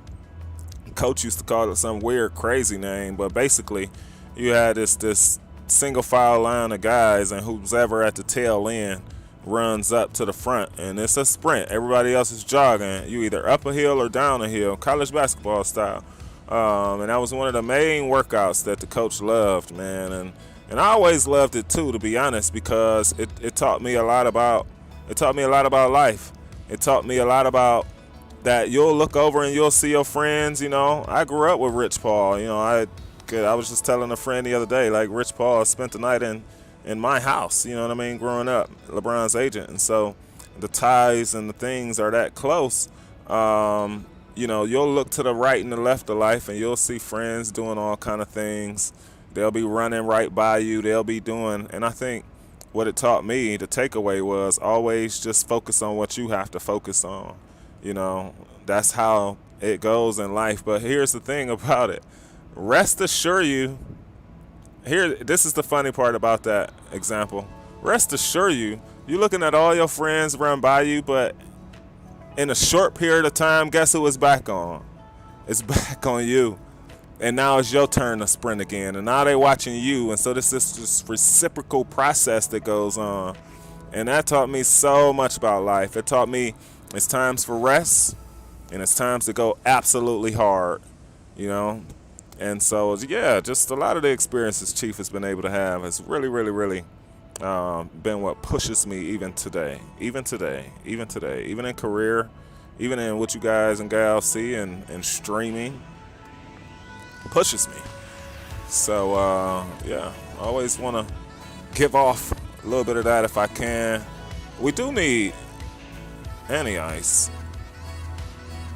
Coach used to call it some weird, crazy name, but basically you had this single file line of guys, and who's ever at the tail end runs up to the front, and it's a sprint. Everybody else is jogging. You either up a hill or down a hill, college basketball style. And that was one of the main workouts that the coach loved, man. And I always loved it too, to be honest, because it taught me a lot about life. It taught me a lot about that you'll look over and you'll see your friends. I grew up with Rich Paul. I was just telling a friend the other day, like Rich Paul spent the night in my house, growing up, LeBron's agent. And so the ties and the things are that close. You'll look to the right and the left of life, and you'll see friends doing all kind of things. They'll be running right by you. They'll be doing, and I think what it taught me, the takeaway was always just focus on what you have to focus on. That's how it goes in life. But here's the thing about it. Rest assured you, this is the funny part about that example. Rest assured you're looking at all your friends run by you, but in a short period of time, guess who it's back on? It's back on you. And now it's your turn to sprint again. And now they're watching you. And so this is this reciprocal process that goes on. And that taught me so much about life. It taught me it's times for rest, and it's times to go absolutely hard. And so, yeah, just a lot of the experiences Chief has been able to have has really, really, really been what pushes me even today, even in career, even in what you guys and gals see and streaming, pushes me. So, yeah, I always want to give off a little bit of that if I can. We do need any ice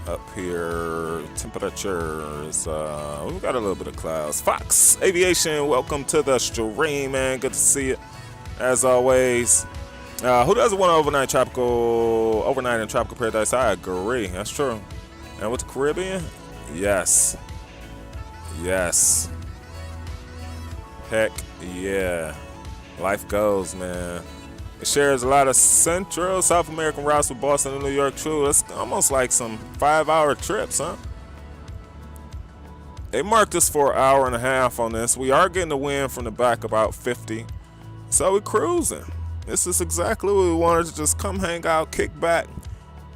up here. Temperatures, we've got a little bit of clouds. Fox Aviation, welcome to the stream, man. Good to see you as always. Who doesn't want overnight in tropical paradise? I agree, that's true. And with the Caribbean, yes, heck yeah, life goes, man. It shares a lot of Central, South American routes with Boston and New York. True, it's almost like some 5-hour trips, huh? They marked us for an hour and a half on this. We are getting the wind from the back about 50. So we're cruising. This is exactly what we wanted, to just come hang out, kick back,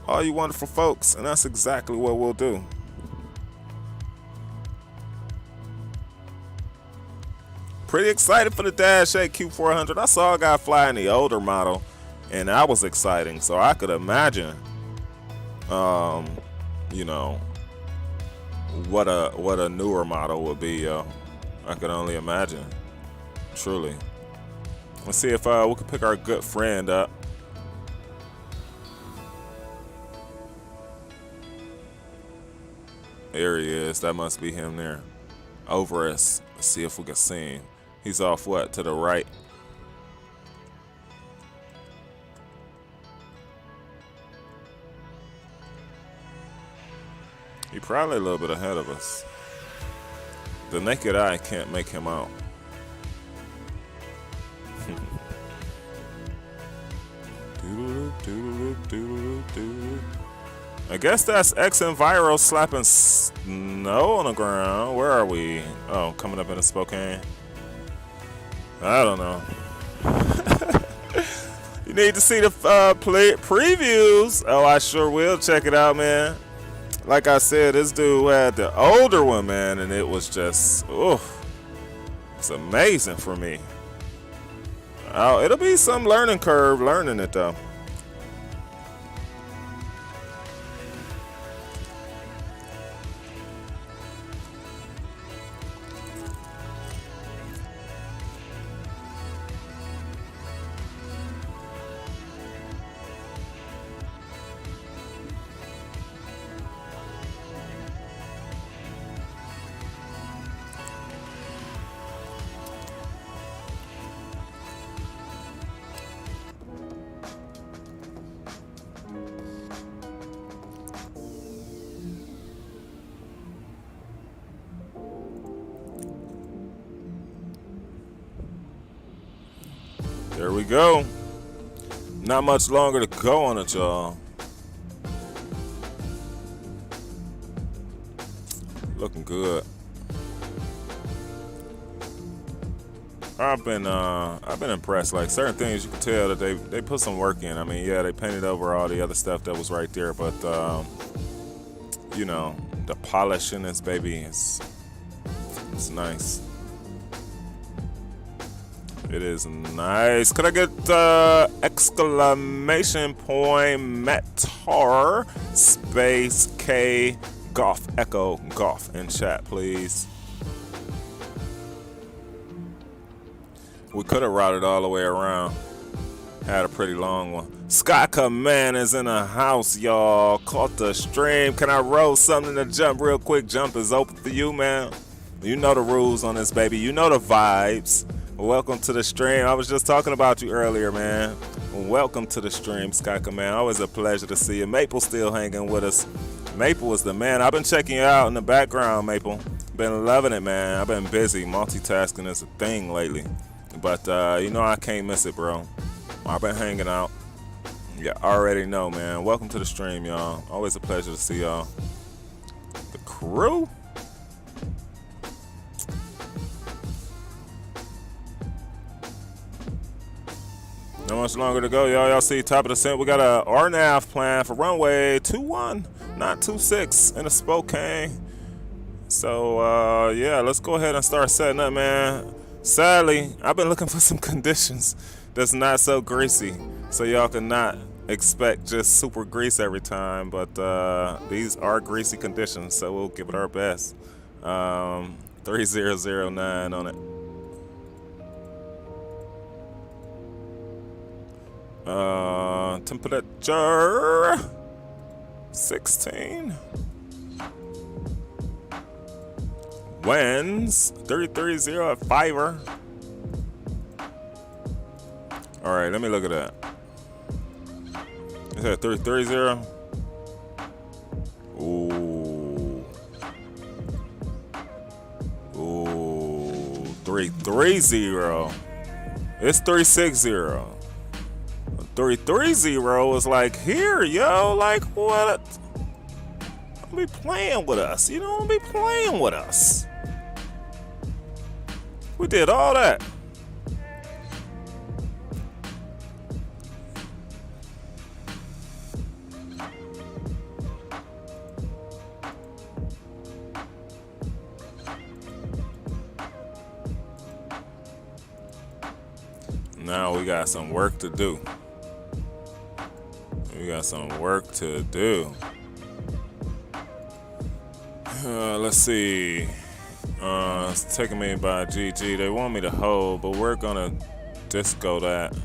all you wonderful folks. And that's exactly what we'll do. Pretty excited for the Dash 8 Q400. I saw a guy flying the older model, and that was exciting. So I could imagine, you know, what a newer model would be. I could only imagine, truly. Let's see if we can pick our good friend up. There he is. That must be him there. Over us. Let's see if we can see him. He's off what? To the right. He's probably a little bit ahead of us. The naked eye can't make him out. I guess that's X and Viral slapping snow on the ground. Where are we? Oh, coming up in the Spokane. I don't know. You need to see the previews. Oh, I sure will. Check it out, man. Like I said, this dude had the older one, man, and it was just, it's amazing for me. Oh, it'll be some learning curve learning it, though. There we go. Not much longer to go on it, y'all. Looking good. I've been impressed. Like certain things, you can tell that they put some work in. I mean, yeah, they painted over all the other stuff that was right there, but you know, the polish in this baby is nice. It is nice. Could I get exclamation point Metar space K Golf Echo Golf in chat, please? We could have routed all the way around. Had a pretty long one. Sky Command is in the house, y'all. Caught the stream. Can I roll something to jump real quick? Jump is open for you, man. You know the rules on this, baby. You know the vibes. Welcome to the stream. I was just talking about you earlier, man. Welcome to the stream, Sky Command. Always a pleasure to see you. Maple still hanging with us. Maple is the man. I've been checking you out in the background, Maple. Been loving it, man. I've been busy. Multitasking is a thing lately. But, you know I can't miss it, bro. I've been hanging out. You already know, man. Welcome to the stream, y'all. Always a pleasure to see y'all. The crew. Not much longer to go, y'all. Y'all see top of the scent. We got a RNAV plan for runway 21, not 26 in the Spokane. Let's So yeah, let's go ahead and start setting up, man. Sadly, I've been looking for some conditions that's not so greasy, so y'all cannot expect just super grease every time. But these are greasy conditions, so we'll give it our best. 3009 on it. Temperature 16. Winds 330 at Fiverr. All right, let me look at that. Is that 330? Ooh. Ooh. 330. It's 360. 330 is like here, yo. Like what? Don't be playing with us. You don't be playing with us. We did all that. Now we got some work to do. We got some work to do. Let's see. It's taking me by GG. They want me to hold, but we're gonna disco that.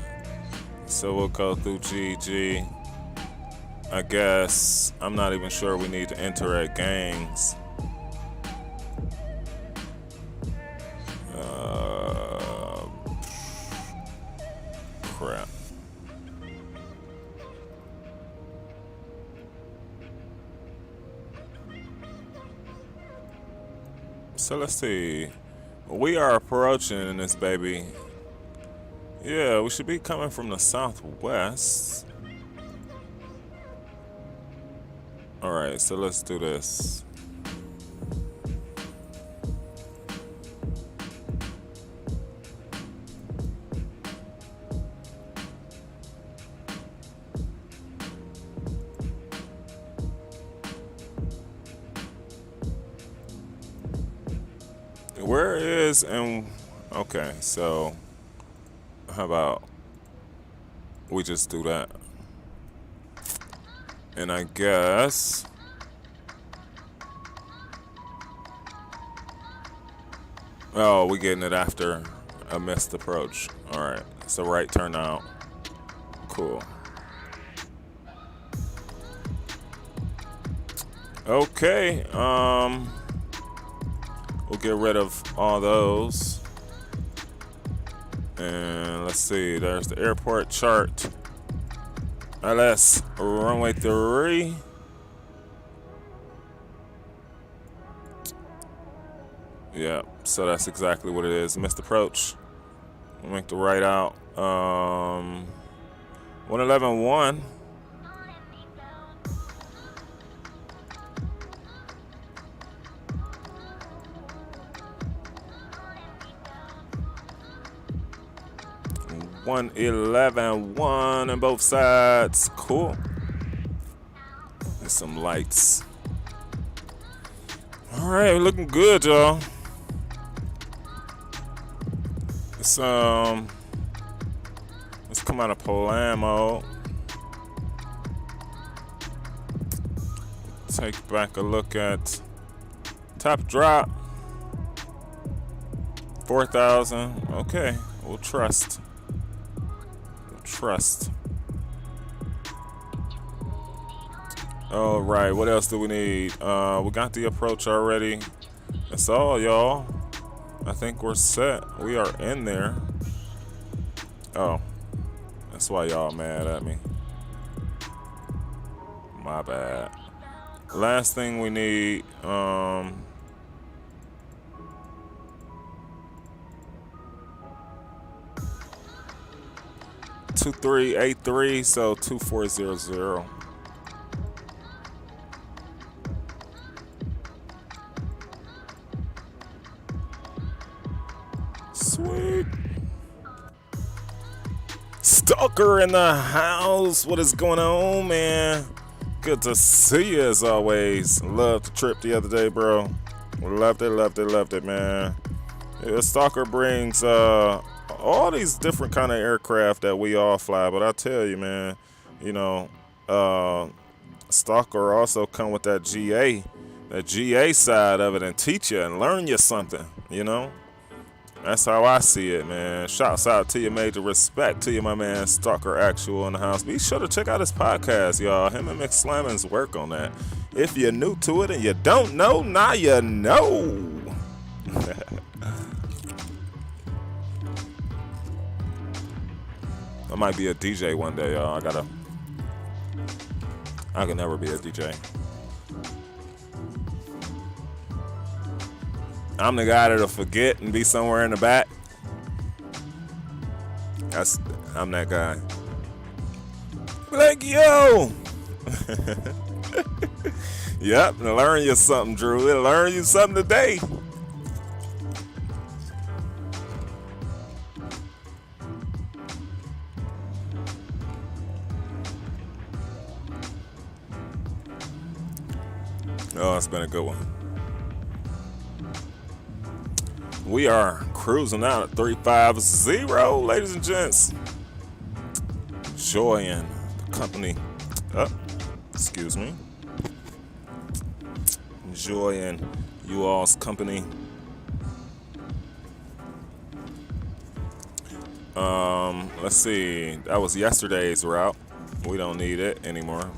So we'll go through GG. I guess I'm not even sure we need to enter at gangs. Crap. So let's see. We are approaching this baby. Yeah, we should be coming from the southwest. All right, so let's do this. Where is and okay, so how about we just do that? And I guess oh, we getting it after a missed approach. All right, so right turn out. Cool. Okay, we'll get rid of all those. And let's see, there's the airport chart. LS runway 3. Yeah, so that's exactly what it is. Missed approach. We'll make the right out. 111.1. One 11.1 on both sides. Cool. There's some lights. All right, we're looking good, y'all. Let's come out of Palermo. Take back a look at top drop. 4,000. Okay, we'll trust. Trust. All right, what else do we need? We got the approach already. That's all, y'all. I think we're set. We are in there. Oh, that's why y'all mad at me. My bad. Last thing we need, 2383, so 2400. Sweet. Stalker in the house. What is going on, man? Good to see you as always. Loved the trip the other day, bro. Loved it, man. Yeah, Stalker brings all these different kind of aircraft that we all fly, but I tell you, man, you know, Stalker also come with that GA side of it, and teach you and learn you something, you know. That's how I see it, man. Shouts out to you, major respect to you, my man Stalker Actual in the house. Be sure to check out his podcast, y'all. Him and McSlammon's work on that. If you're new to it and you don't know, now you know. I might be a DJ one day, y'all. I can never be a DJ. I'm the guy that'll forget and be somewhere in the back. I'm that guy. Like, yo! Yep, learn you something, Drew. It'll learn you something today. Oh, it's been a good one. We are cruising out at 350, ladies and gents. Enjoying the company. Excuse me. Enjoying you all's company. Let's see. That was yesterday's route. We don't need it anymore.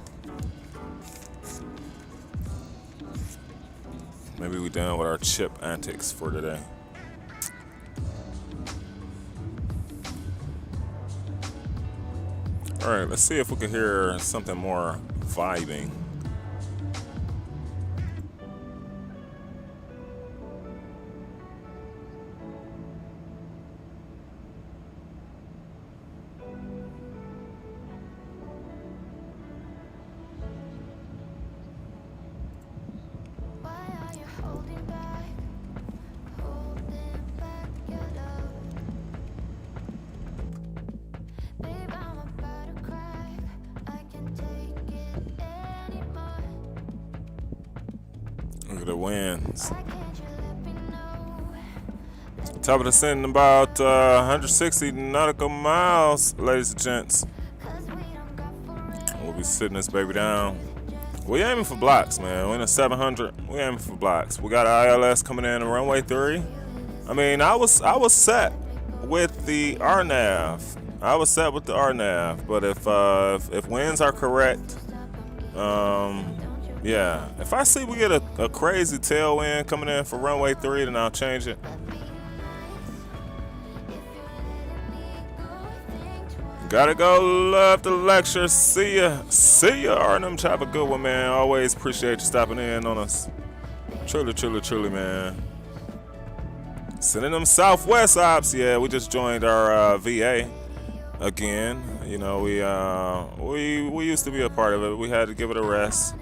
Maybe we done with our chip antics for today. All right, let's see if we can hear something more vibing. Look at the winds. Top of the descent about 160 nautical miles, ladies and gents. We'll be sitting this baby down. We aiming for blocks, man. We're in a 700. We aiming for blocks. We got our ILS coming in runway 3. I mean, I was set with the RNAV. But if winds are correct, yeah. If I see we get a crazy tailwind coming in for runway 3, then I'll change it. Gotta go. Love the lecture. See ya, Arnhem. Have a good one, man. Always appreciate you stopping in on us. Truly, man. Sending them Southwest ops. Yeah, we just joined our VA again. You know, we used to be a part of it. We had to give it a rest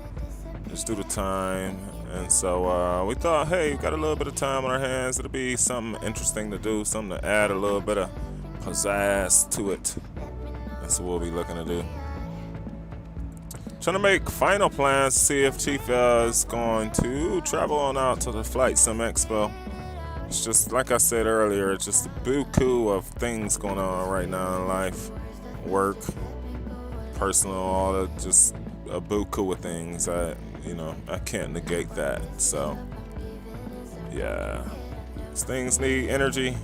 just due to time, and so we thought, hey, got a little bit of time on our hands. It'll be something interesting to do, something to add a little bit of pizzazz to it. That's what we'll be looking to do. Trying to make final plans to see if Chief is going to travel on out to the Flight Sim Expo. It's just, like I said earlier, it's just a buku of things going on right now in life. Work, personal, all that, just a buku of things. I can't negate that. So, yeah. Things need energy.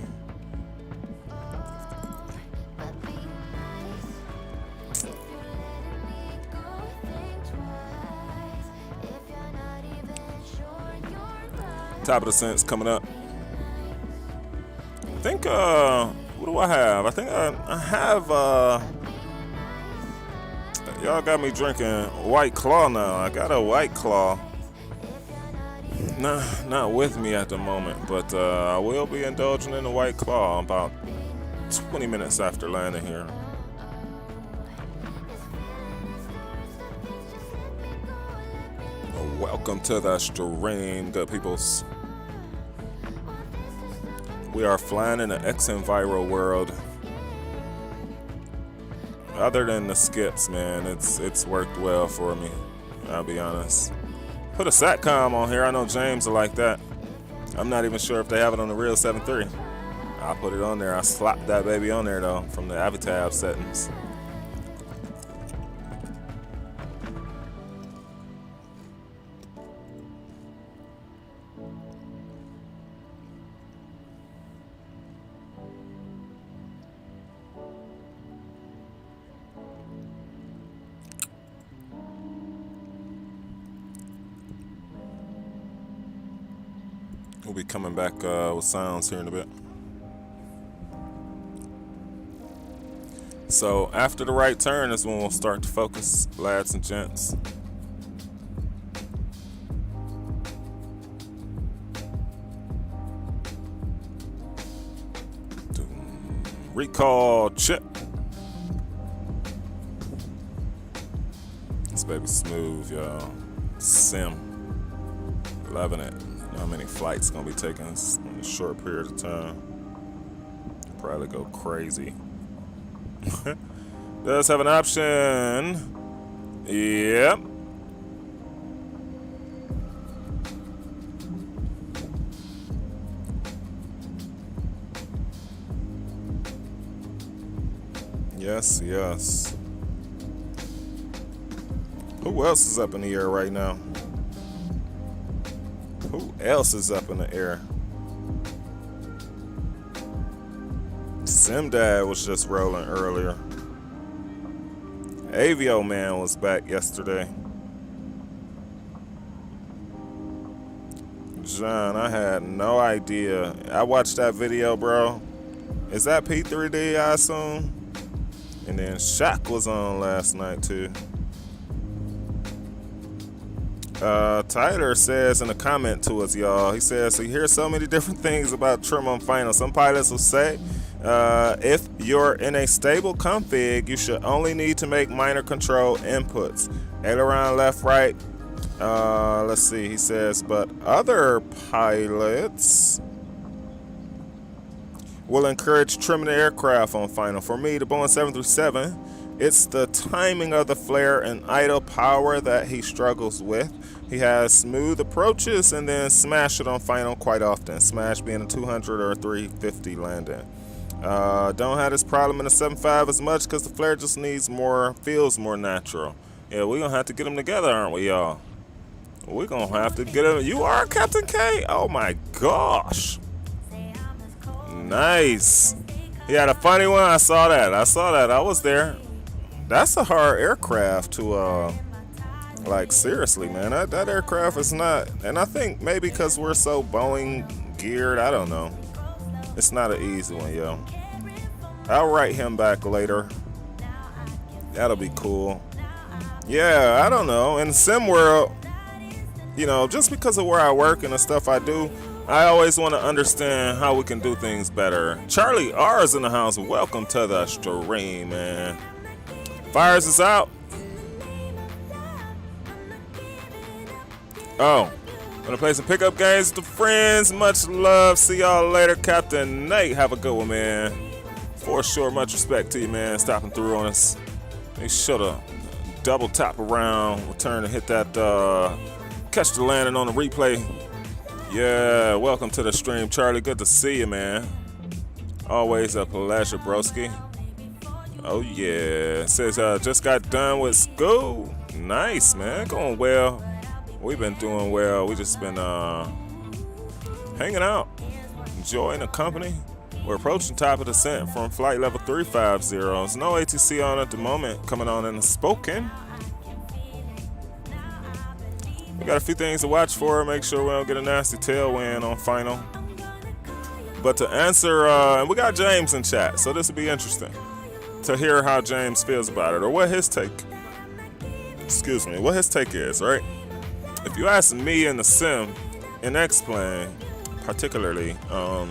Top of the Sense coming up. I think, what do I have? I think I have, y'all got me drinking White Claw now. I got a White Claw. Not with me at the moment, but I will be indulging in the White Claw about 20 minutes after landing here. Welcome to the stream, good peoples. We are flying in the X-Enviro world. Other than the skips, man, it's worked well for me. I'll be honest. Put a SATCOM on here. I know James will like that. I'm not even sure if they have it on the real 7.3. I'll put it on there. I slapped that baby on there though from the Avitab settings. We'll be coming back with sounds here in a bit. So after the right turn is when we'll start to focus, lads and gents. Recall chip. This baby's smooth, y'all. Sim. Loving it. How many flights gonna be taken in a short period of time? Probably go crazy. Does have an option. Yep. Yes, yes. Who else is up in the air right now? Who else is up in the air? Simdad was just rolling earlier. Avio Man was back yesterday. John, I had no idea. I watched that video, bro. Is that P3D, I assume? And then Shaq was on last night, too. Tyler says in a comment to us, y'all, he says, he hears so many different things about trim on final. Some pilots will say, if you're in a stable config, you should only need to make minor control inputs. Aileron left, right. Let's see, he says, but other pilots will encourage trimming the aircraft on final. For me, the Boeing 737, it's the timing of the flare and idle power that he struggles with. He has smooth approaches and then smash it on final quite often. Smash being a 200 or a 350 landing. Don't have this problem in the 7.5 as much because the flare just needs more, feels more natural. Yeah, we're going to have to get them together, aren't we, y'all? We're going to have to get them. You are Captain K? Oh, my gosh. Nice. He had a funny one. I saw that. I was there. That's a hard aircraft to, like, seriously, man. That aircraft is not, and I think maybe because we're so Boeing geared, I don't know. It's not an easy one, yo. I'll write him back later. That'll be cool. Yeah, I don't know. In the sim world, you know, just because of where I work and the stuff I do, I always want to understand how we can do things better. Charlie R is in the house. Welcome to the stream, man. Fires is out. Oh, gonna play some pickup games with the friends. Much love. See y'all later. Captain Nate, have a good one, man. For sure, much respect to you, man. Stopping through on us. Make sure to double tap around, return and hit that, catch the landing on the replay. Yeah, welcome to the stream, Charlie. Good to see you, man. Always a pleasure, broski. Oh, yeah. It says, just got done with school. Nice, man. Going well. We've been doing well. We just been hanging out, enjoying the company. We're approaching top of descent from flight level 350. There's no ATC on at the moment. Coming on in the Spoken. We got a few things to watch for. Make sure we don't get a nasty tailwind on final. But to answer, and we got James in chat, so this will be interesting to hear how James feels about it, or what his take, what his take is, right? If you ask me in the sim, in X-Plane, particularly, I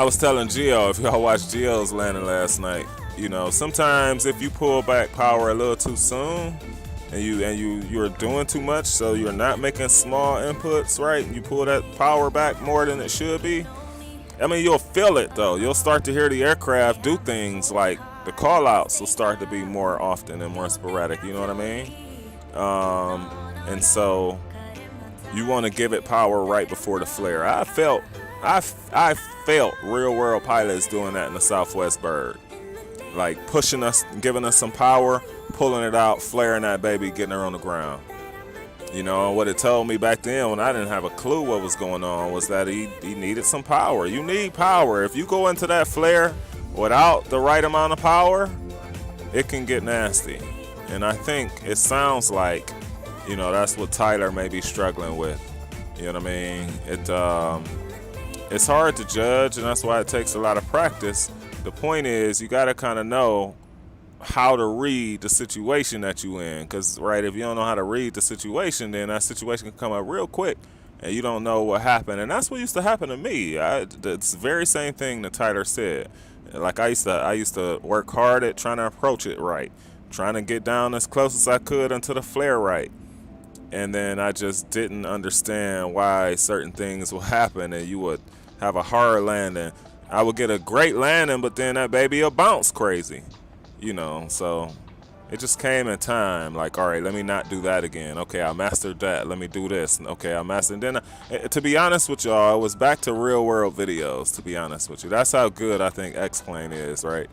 was telling Gio, if y'all watched Gio's landing last night, you know, sometimes if you pull back power a little too soon, and you're doing too much, so you're not making small inputs, right? You pull that power back more than it should be. I mean, you'll feel it though. You'll start to hear the aircraft do things like the call outs will start to be more often and more sporadic. You know what I mean? And so you want to give it power right before the flare. I felt real world pilots doing that in the Southwest Bird, like pushing us, giving us some power, pulling it out, flaring that baby, getting her on the ground. You know, what it told me back then when I didn't have a clue what was going on was that he needed some power. You need power. If you go into that flare without the right amount of power, it can get nasty. And I think it sounds like, you know, that's what Tyler may be struggling with. You know what I mean? It's hard to judge, and that's why it takes a lot of practice. The point is, you got to kind of know how to read the situation that you in, because right, if you don't know how to read the situation, then that situation can come up real quick and you don't know what happened. And that's what used to happen to me. It's the very same thing that Tyler said. Like I used to work hard at trying to approach it right, trying to get down as close as I could into the flare right, and then I just didn't understand why certain things will happen, and you would have a hard landing. I would get a great landing, but then that baby will bounce crazy. You know, so it just came in time. Like, all right, let me not do that again. Okay, I mastered that. Let me do this. Okay, I mastered. And then, to be honest with y'all, it was back to real world videos. To be honest with you, that's how good I think X-Plane is, right?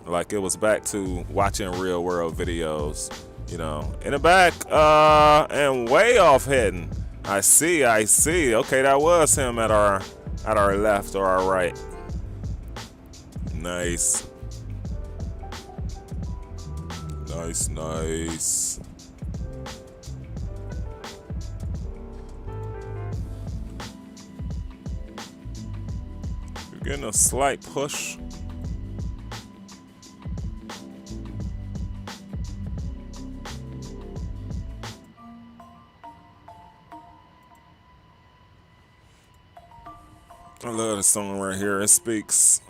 Like, it was back to watching real world videos. You know, in the back, and way off heading. I see. Okay, that was him at our left or our right. Nice. Nice. You're getting a slight push. I love this song right here. It speaks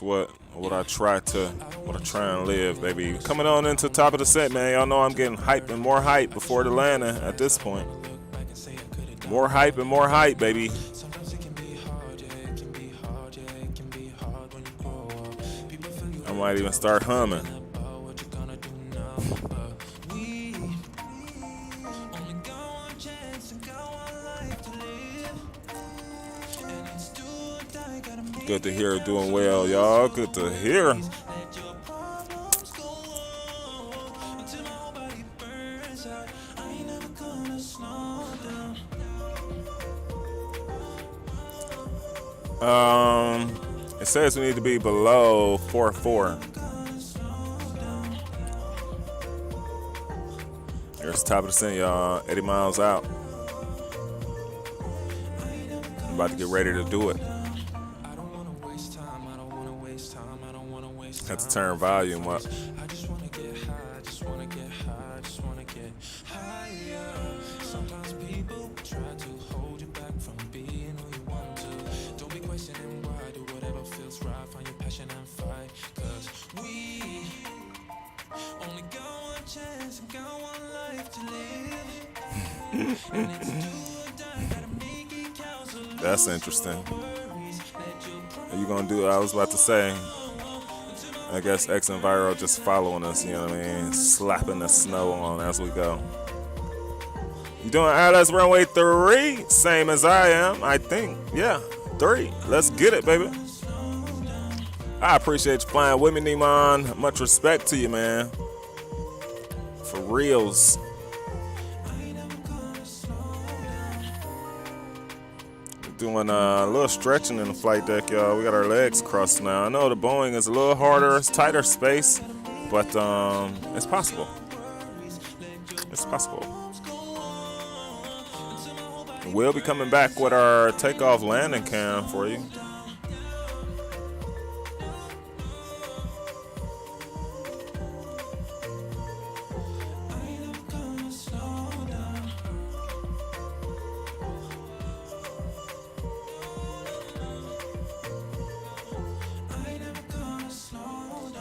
what I try and live, baby. Coming on into the top of the set, man. Y'all know I'm getting hype and more hype before the landing at this point. More hype and more hype, baby. I might even start humming. Good to hear her doing well, y'all. Good to hear. It says we need to be below 4.4. Here's the top of the scent, y'all. 80 miles out. I'm about to get ready to do it. Have to turn volume up. Sometimes people try to hold you back from being who you want to. Don't be questioning why. Do whatever feels right. Find your passion and fight. 'Cause we only got one chance and got one life to live. And it's do or die. Gotta make it count. So that's interesting. Are you gonna do? I was about to say. I guess X and Viral just following us, you know what I mean? Slapping the snow on as we go. You doing ILS runway 3? Same as I am, I think. Yeah, 3. Let's get it, baby. I appreciate you flying with me, Neiman. Much respect to you, man. For reals. Doing a little stretching in the flight deck, y'all. We got our legs crossed now. I know the Boeing is a little harder, it's tighter space, but it's possible. It's possible. We'll be coming back with our takeoff landing cam for you.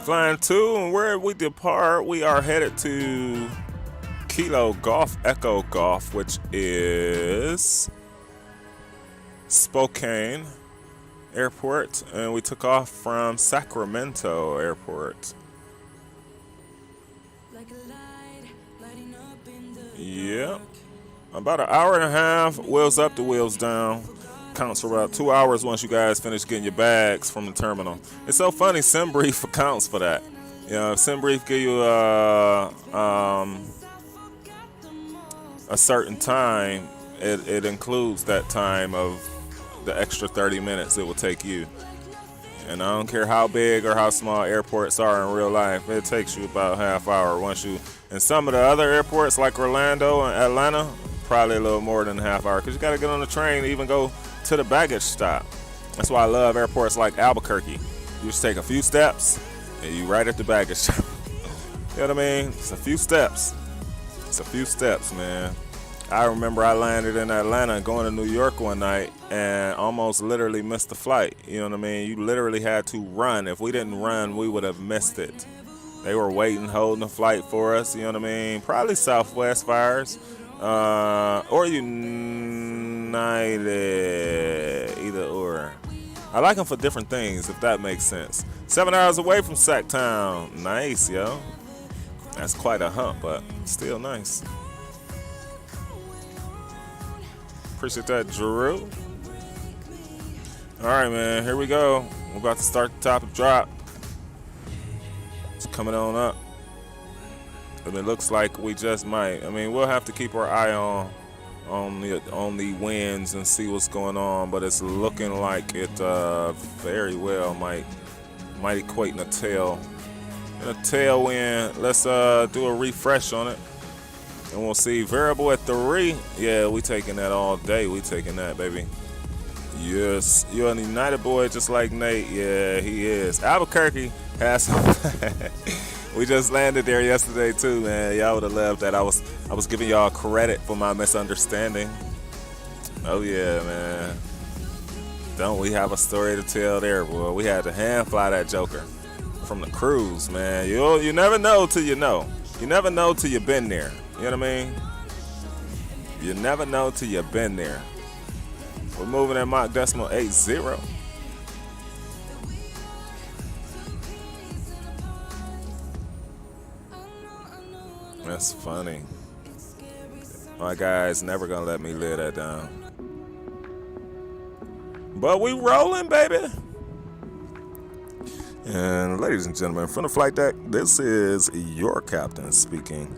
Flying 2, and where we depart, we are headed to Kilo Golf Echo Golf, which is Spokane Airport, and we took off from Sacramento Airport. Yep. about an hour and a half, wheels up to wheels down. Counts for about 2 hours once you guys finish getting your bags from the terminal. It's so funny, SimBrief accounts for that. You know, if SimBrief give you a certain time, it includes that time of the extra 30 minutes it will take you. And I don't care how big or how small airports are in real life, it takes you about half hour once you. And some of the other airports like Orlando and Atlanta, probably a little more than a half hour because you got to get on the train to even go to the baggage stop. That's why I love airports like Albuquerque. You just take a few steps and you right at the baggage stop. You know what I mean? It's a few steps. It's a few steps, man. I remember I landed in Atlanta going to New York one night and almost literally missed the flight. You know what I mean? You literally had to run. If we didn't run, we would have missed it. They were waiting, holding the flight for us. You know what I mean? Probably Southwest Fires or United, either or. I like them for different things, if that makes sense. 7 hours away from Sacktown. Nice, yo. That's quite a hump, but still nice. Appreciate that, Drew. All right, man, here we go. We're about to start the top of drop. It's coming on up. And it looks like we just might. I mean, we'll have to keep our eye on the winds and see what's going on, but it's looking like it very well might equate in a tailwind. Let's do a refresh on it. And we'll see. Variable at 3. Yeah, we taking that all day. We taking that, baby. Yes. You're a United boy just like Nate. Yeah, he is. Albuquerque has some. We just landed there yesterday too, man. Y'all would have loved that. I was giving y'all credit for my misunderstanding. Oh yeah, man. Don't we have a story to tell there, boy? We had to hand fly that joker from the cruise, man. You never know till you know. You never know till you've been there. You know what I mean? You never know till you've been there. We're moving at Mach decimal 80. That's funny. My guy's never gonna let me live that down. But we rolling, baby. And ladies and gentlemen, from the flight deck, this is your captain speaking.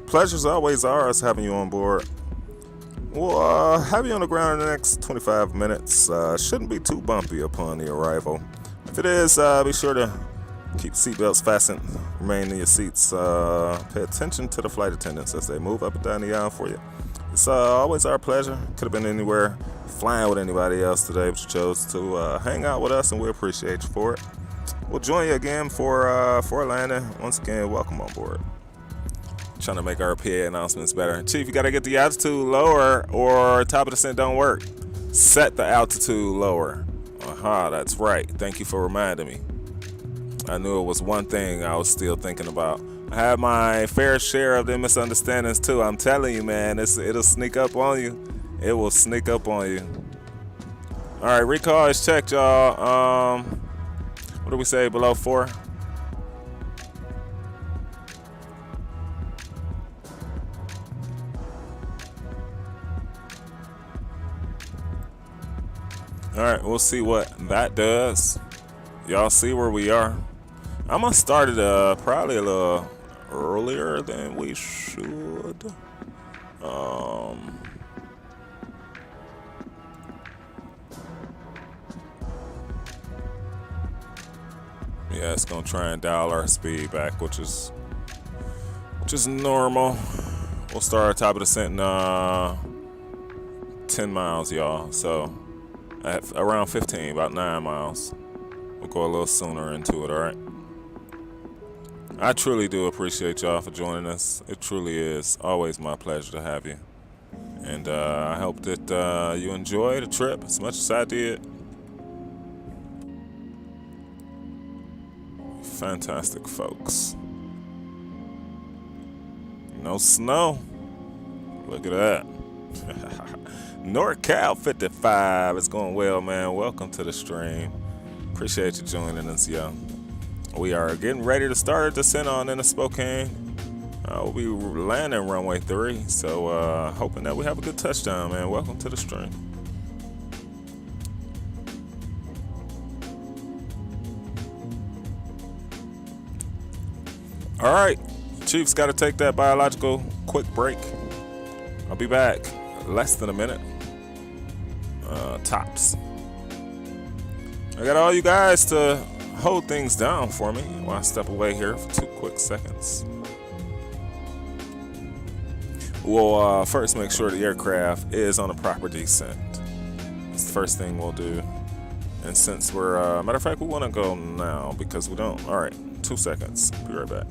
Pleasure's always ours having you on board. We'll have you on the ground in the next 25 minutes. Shouldn't be too bumpy upon the arrival. If it is, be sure to keep seatbelts fastened, remain in your seats. Pay attention to the flight attendants as they move up and down the aisle for you. It's always our pleasure. Could have been anywhere flying with anybody else today, but you chose to hang out with us, and we appreciate you for it. We'll join you again for landing. Once again, welcome on board. Trying to make our PA announcements better. Chief, you got to get the altitude lower or top of descent don't work. Set the altitude lower. Aha, that's right. Thank you for reminding me. I knew it was one thing I was still thinking about. I had my fair share of the misunderstandings too. I'm telling you, man, it'll sneak up on you. It will sneak up on you. All right, recall is checked, y'all. What do we say, below 4? All right, we'll see what that does. Y'all see where we are. I'm gonna start it probably a little earlier than we should. Yeah, it's gonna try and dial our speed back, which is normal. We'll start at top of the descent in 10 miles, y'all. So at around 15, about 9 miles. We'll go a little sooner into it, all right? I truly do appreciate y'all for joining us. It truly is always my pleasure to have you. And I hope that you enjoy the trip as much as I did. Fantastic folks. No snow. Look at that. NorCal 55. It's going well, man. Welcome to the stream. Appreciate you joining us, yo. We are getting ready to start a descent on into Spokane. We'll be landing runway 3, so hoping that we have a good touchdown, man. Welcome to the stream. All right, Chiefs got to take that biological quick break. I'll be back less than a minute. Tops. I got all you guys to hold things down for me while I step away here for 2 quick seconds. We'll first make sure the aircraft is on a proper descent. That's the first thing we'll do. And since we're, matter of fact, we want to go now because we don't. All right, 2 seconds. Be right back.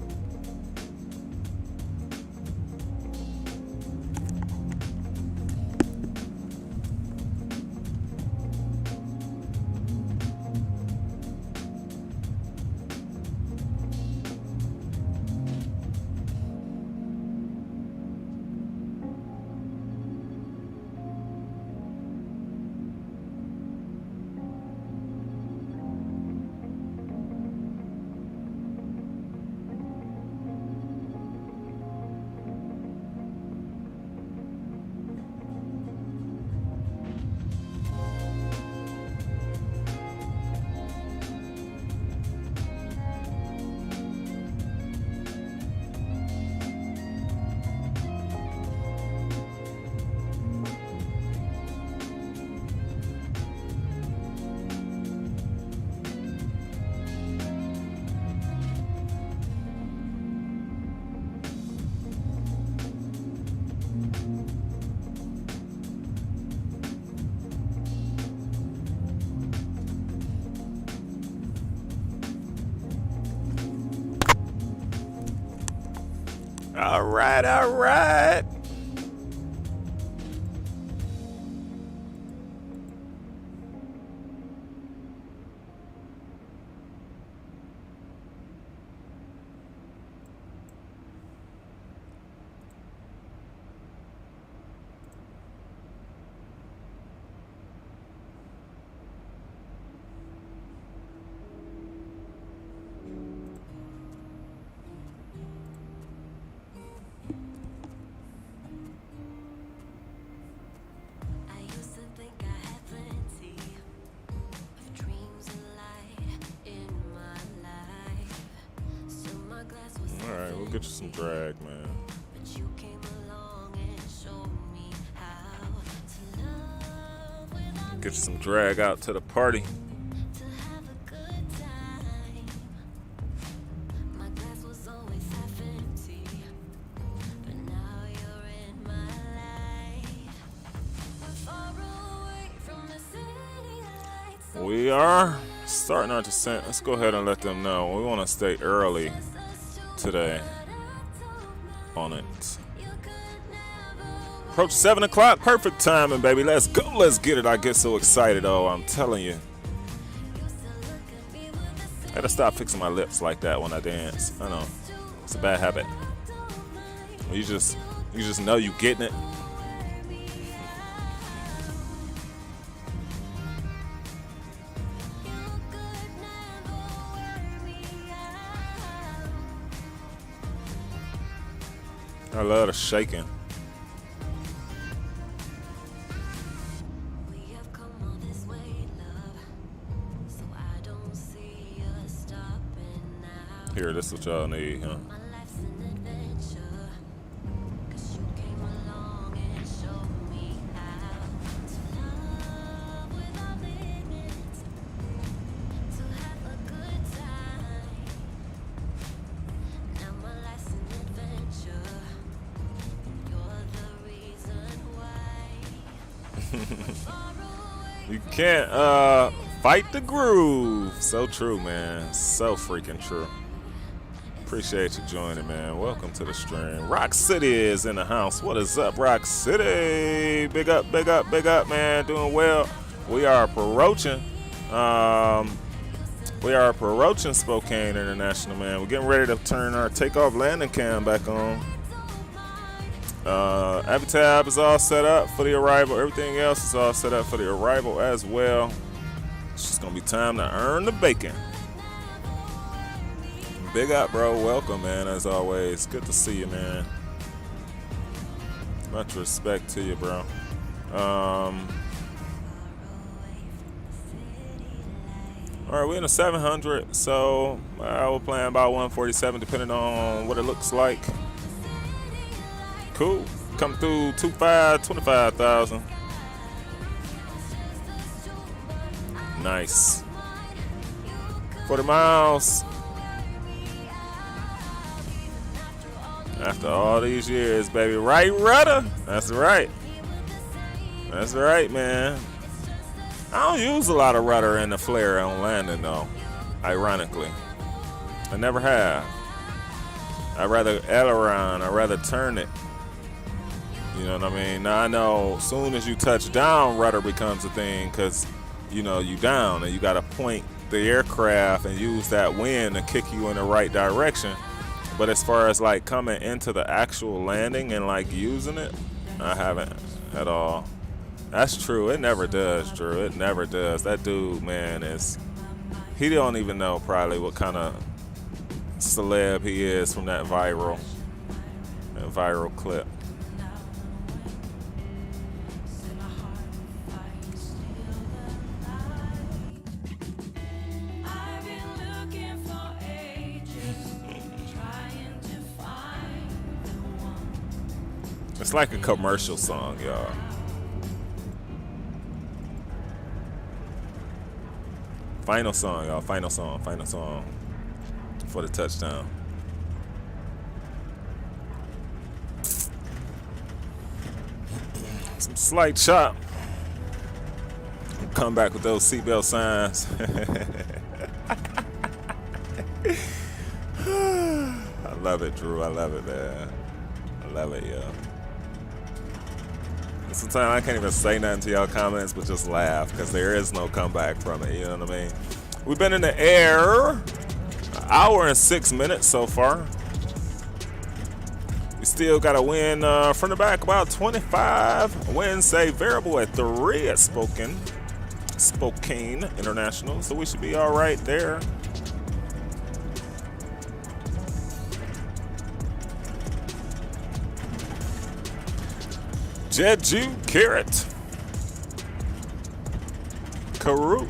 All right, all right. Get you some drag, man. Get you some drag out to the party. We are starting our descent. Let's go ahead and let them know. We want to stay early today on it. Approach 7 o'clock, perfect timing, baby. Let's go, let's get it. I get so excited, oh, I'm telling you. I gotta stop fixing my lips like that when I dance. I know, it's a bad habit. You just know you getting it. I love the shaking. Here, this is what y'all need, huh? You can't fight the groove. So true, man. So freaking true. Appreciate you joining, man. Welcome to the stream. Rock City is in the house. What is up, Rock City? Big up, big up, big up, man. Doing well. We are approaching. Spokane International, man. We're getting ready to turn our takeoff landing cam back on. Avitab is all set up for the arrival. Everything else is all set up for the arrival as well. It's just gonna be time to earn the bacon. Big up, bro. Welcome, man, as always. Good to see you, man. Much respect to you, bro. All right, we're in the 700, so we're playing about 147, depending on what it looks like. Cool. Come through 25,000. Nice. 40 miles. After all these years, baby. Right rudder. That's right. That's right, man. I don't use a lot of rudder in the flare on landing, though. Ironically. I never have. I'd rather aileron. I'd rather turn it. You know what I mean? Now, I know as soon as you touch down, rudder becomes a thing because, you know, you down and you got to point the aircraft and use that wind to kick you in the right direction. But as far as like coming into the actual landing and like using it, I haven't at all. That's true. It never does, Drew. It never does. That dude, man, he don't even know probably what kind of celeb he is from that viral clip. It's like a commercial song, y'all. Final song, y'all. Final song for the touchdown. Some slight chop. Come back with those seatbelt signs. I love it, Drew. I love it, man. I love it, yo. Sometimes I can't even say nothing to y'all comments, but just laugh because there is no comeback from it. You know what I mean? We've been in the air an hour and 6 minutes so far. We still got a win from the back, about 25. Win say variable at 3 at Spokane International. So we should be all right there. Jeju Carrot. Karut.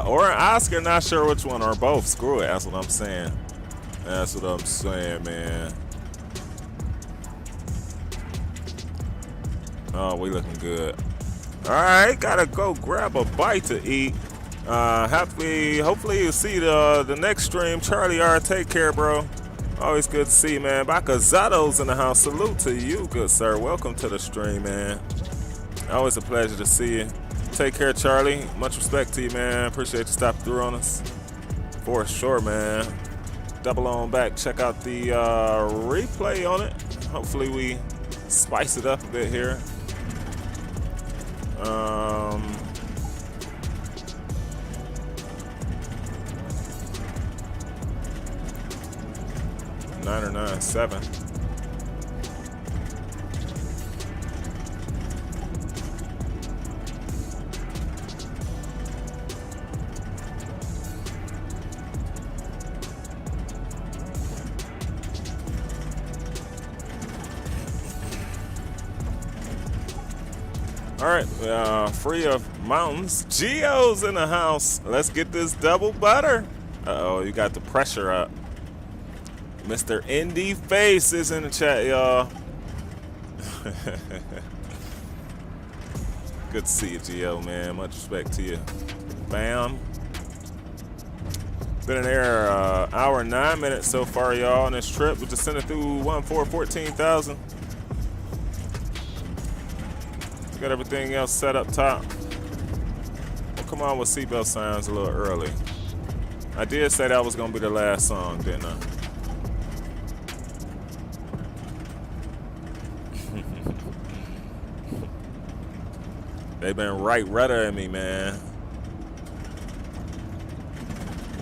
Or an Oscar, not sure which one, or both. Screw it, that's what I'm saying. That's what I'm saying, man. Oh, we looking good. All right, gotta go grab a bite to eat. Hopefully you see the next stream. Charlie R, take care, bro. Always good to see you, man. Bacazato's in the house. Salute to you, good sir. Welcome to the stream, man. Always a pleasure to see you. Take care, Charlie. Much respect to you, man. Appreciate you stopping through on us. For sure, man. Double on back. Check out the replay on it. Hopefully we spice it up a bit here. 9 or 9, 7. All right, free of mountains. Geo's in the house. Let's get this double butter. Uh-oh, you got the pressure up. Mr. Indie Face is in the chat, y'all. Good to see you, Geo, man. Much respect to you. Bam. Been in there hour and 9 minutes so far, y'all, on this trip. We just sent it through 14,000. Got everything else set up top. We'll come on with seatbelt signs a little early. I did say that was gonna be the last song, didn't I? They've been right rudder at me, man.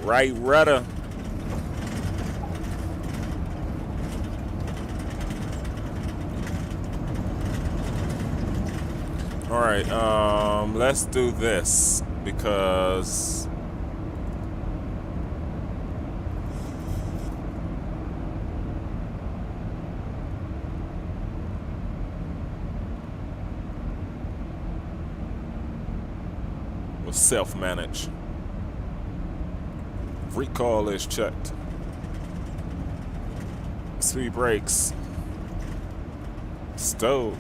Right rudder. All right, let's do this because we'll self-manage. Recall is checked. Speed brakes. Stowed.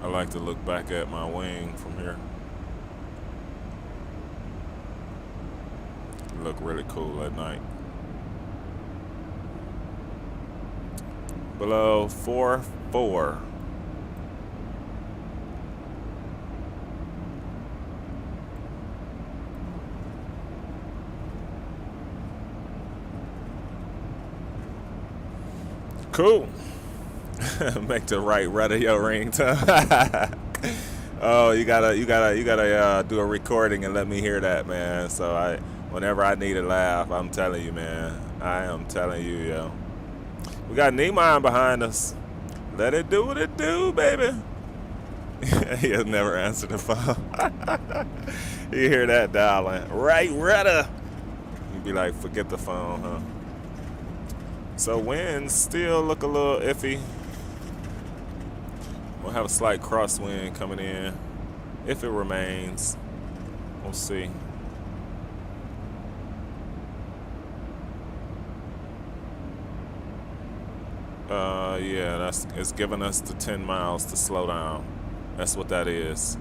I like to look back at my wing from here. Look really cool at night. Below 4-4. Cool. Make the right radio ringtone. Oh, you gotta do a recording and let me hear that, man. So whenever I need a laugh, I'm telling you, man. I am telling you, yo. We got Neiman behind us. Let it do what it do, baby. He'll never answer the phone. You hear that dialing? Right, rudder. You'd be like, forget the phone, huh? So winds still look a little iffy. We'll have a slight crosswind coming in. If it remains, we'll see. Yeah, it's giving us the 10 miles to slow down. That's what that is.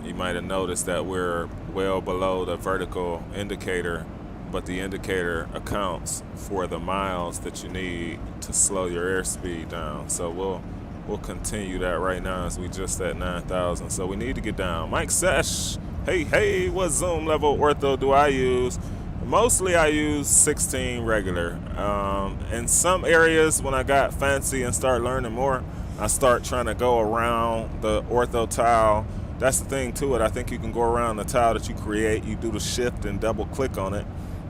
You might have noticed that we're well below the vertical indicator, but the indicator accounts for the miles that you need to slow your airspeed down. So we'll continue that right now as we just at 9,000. So we need to get down. Mike Sesh, hey, what zoom level ortho do I use? Mostly I use 16 regular. In some areas when I got fancy and start learning more, I start trying to go around the ortho tile. That's the thing to it. I think you can go around the tile that you create. You do the shift and double click on it.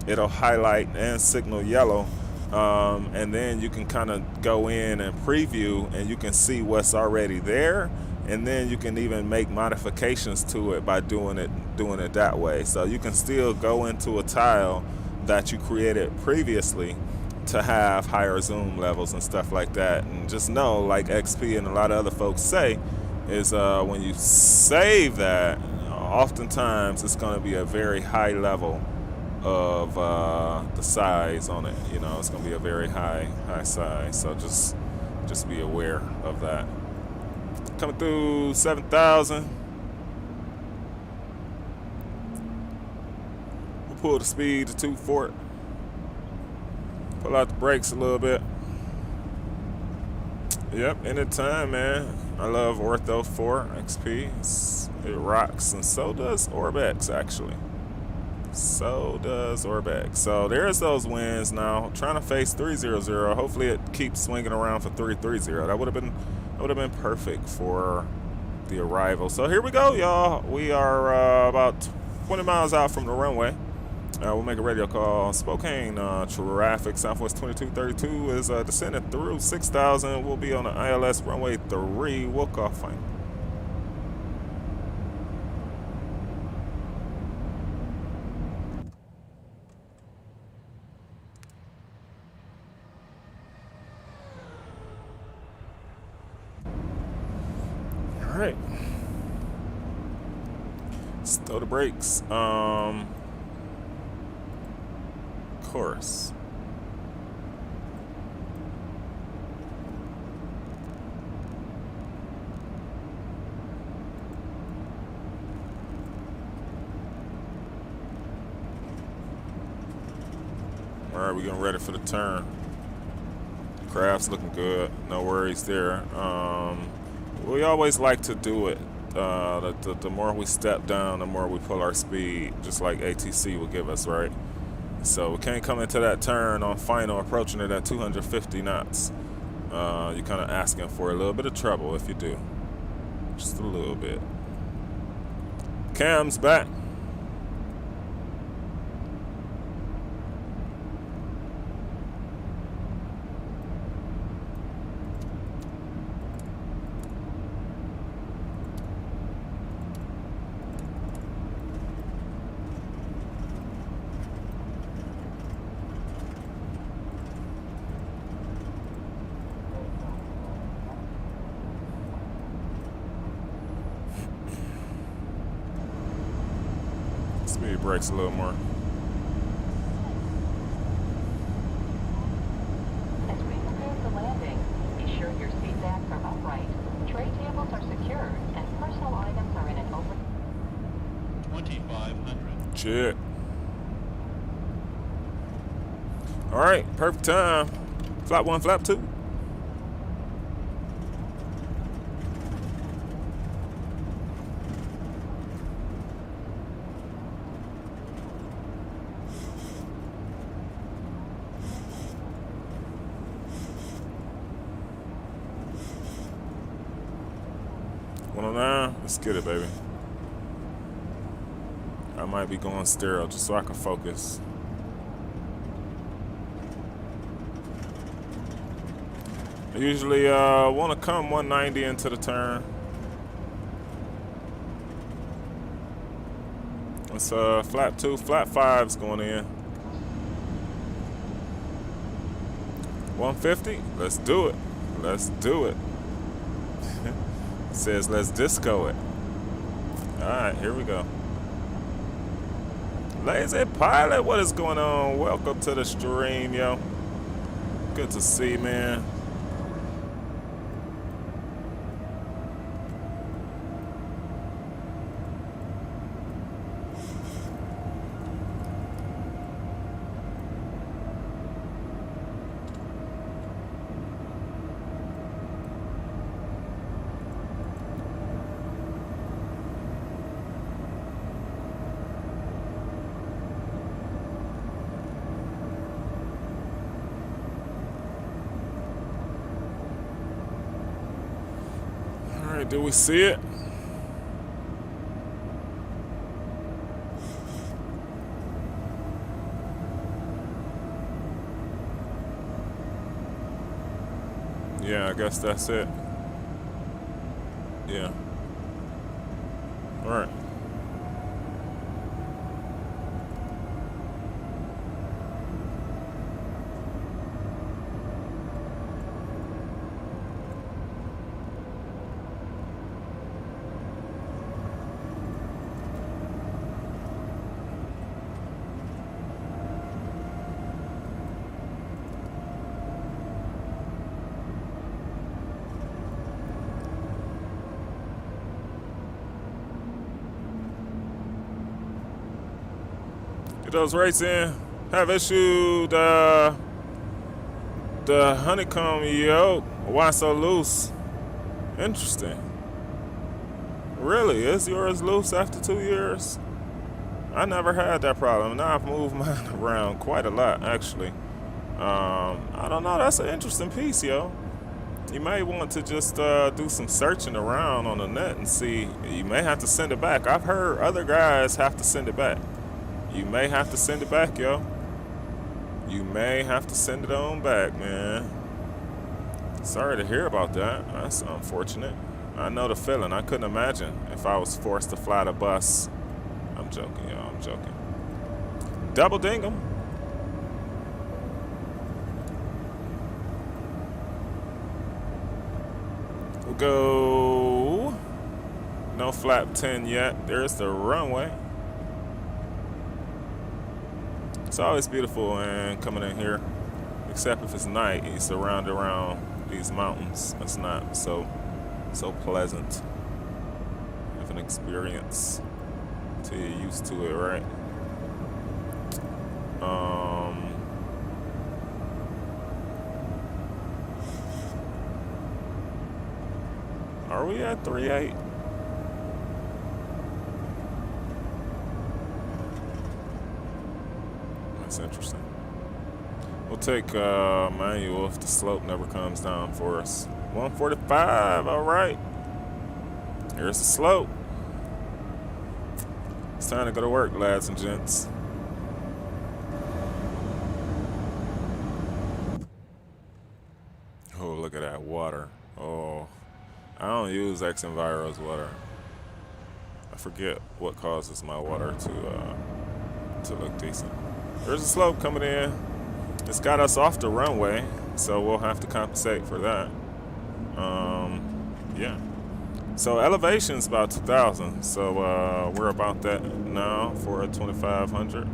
It'll highlight and signal yellow. And then you can kind of go in and preview and you can see what's already there. And then you can even make modifications to it by doing it that way. So you can still go into a tile that you created previously to have higher zoom levels and stuff like that. And just know, like XP and a lot of other folks say, is when you save that, oftentimes it's going to be a very high level of the size on it. You know, it's going to be a very high size. So just be aware of that. Coming through 7,000. We'll pull the speed to 240. Pull out the brakes a little bit. Yep, anytime, man. I love Ortho 4 XP. It rocks, and so does Orbex, actually. So does Orbex. So there's those wins now. Trying to face 300. Hopefully it keeps swinging around for 330. That would have been perfect for the arrival. So here we go, y'all. We are about 20 miles out from the runway. We'll make a radio call. Spokane traffic, Southwest 2232 is descending through 6,000. We'll be on the ILS runway 3. We'll call fine. All right. Let's throw the brakes. Course. All right, we're getting ready for the turn. Craft's looking good. No worries there. We always like to do it. The more we step down, the more we pull our speed, just like ATC will give us, right? So we can't come into that turn on final approaching it at 250 knots. You're kind of asking for a little bit of trouble if you do. Just a little bit. Cam's back. Speed brakes a little more. As we prepare for landing, be sure your seat backs are upright, tray tables are secured, and personal items are in an open... 2,500. Shit. All right, perfect time. Flap 1, flap 2. Let's get it, baby. I might be going sterile just so I can focus. I usually want to come 190 into the turn. It's flap 2, flap 5's going in. 150. Let's do it. Let's do it. Says let's disco it. Alright, here we go. Lazy Pilot, what is going on? Welcome to the stream, yo. Good to see, man. Do we see it? Yeah, I guess that's it. Yeah. All right. Those rates in have issued the honeycomb yoke. Why so loose? Interesting. Really? Is yours loose after 2 years? I never had that problem. Now I've moved mine around quite a lot, actually. I don't know. That's an interesting piece, yo. You may want to just do some searching around on the net and see. You may have to send it back. I've heard other guys have to send it back. You may have to send it back, yo. You may have to send it on back, man. Sorry to hear about that. That's unfortunate. I know the feeling. I couldn't imagine if I was forced to fly the bus. I'm joking, yo. I'm joking. Double ding 'em. We'll go. No flap 10 yet. There's the runway. It's always beautiful and coming in here, except if it's night. You surround around these mountains. It's not so pleasant of an experience till you're used to it, right? Are we at 3.8? That's interesting. We'll take manual if the slope never comes down for us. 145, all right. Here's the slope. It's time to go to work, lads and gents. Oh, look at that water. Oh, I don't use X-Enviro's water. I forget what causes my water to look decent. There's a slope coming in. It's got us off the runway, so we'll have to compensate for that. Yeah. So elevation's about 2,000. So we're about that now for a 2,500.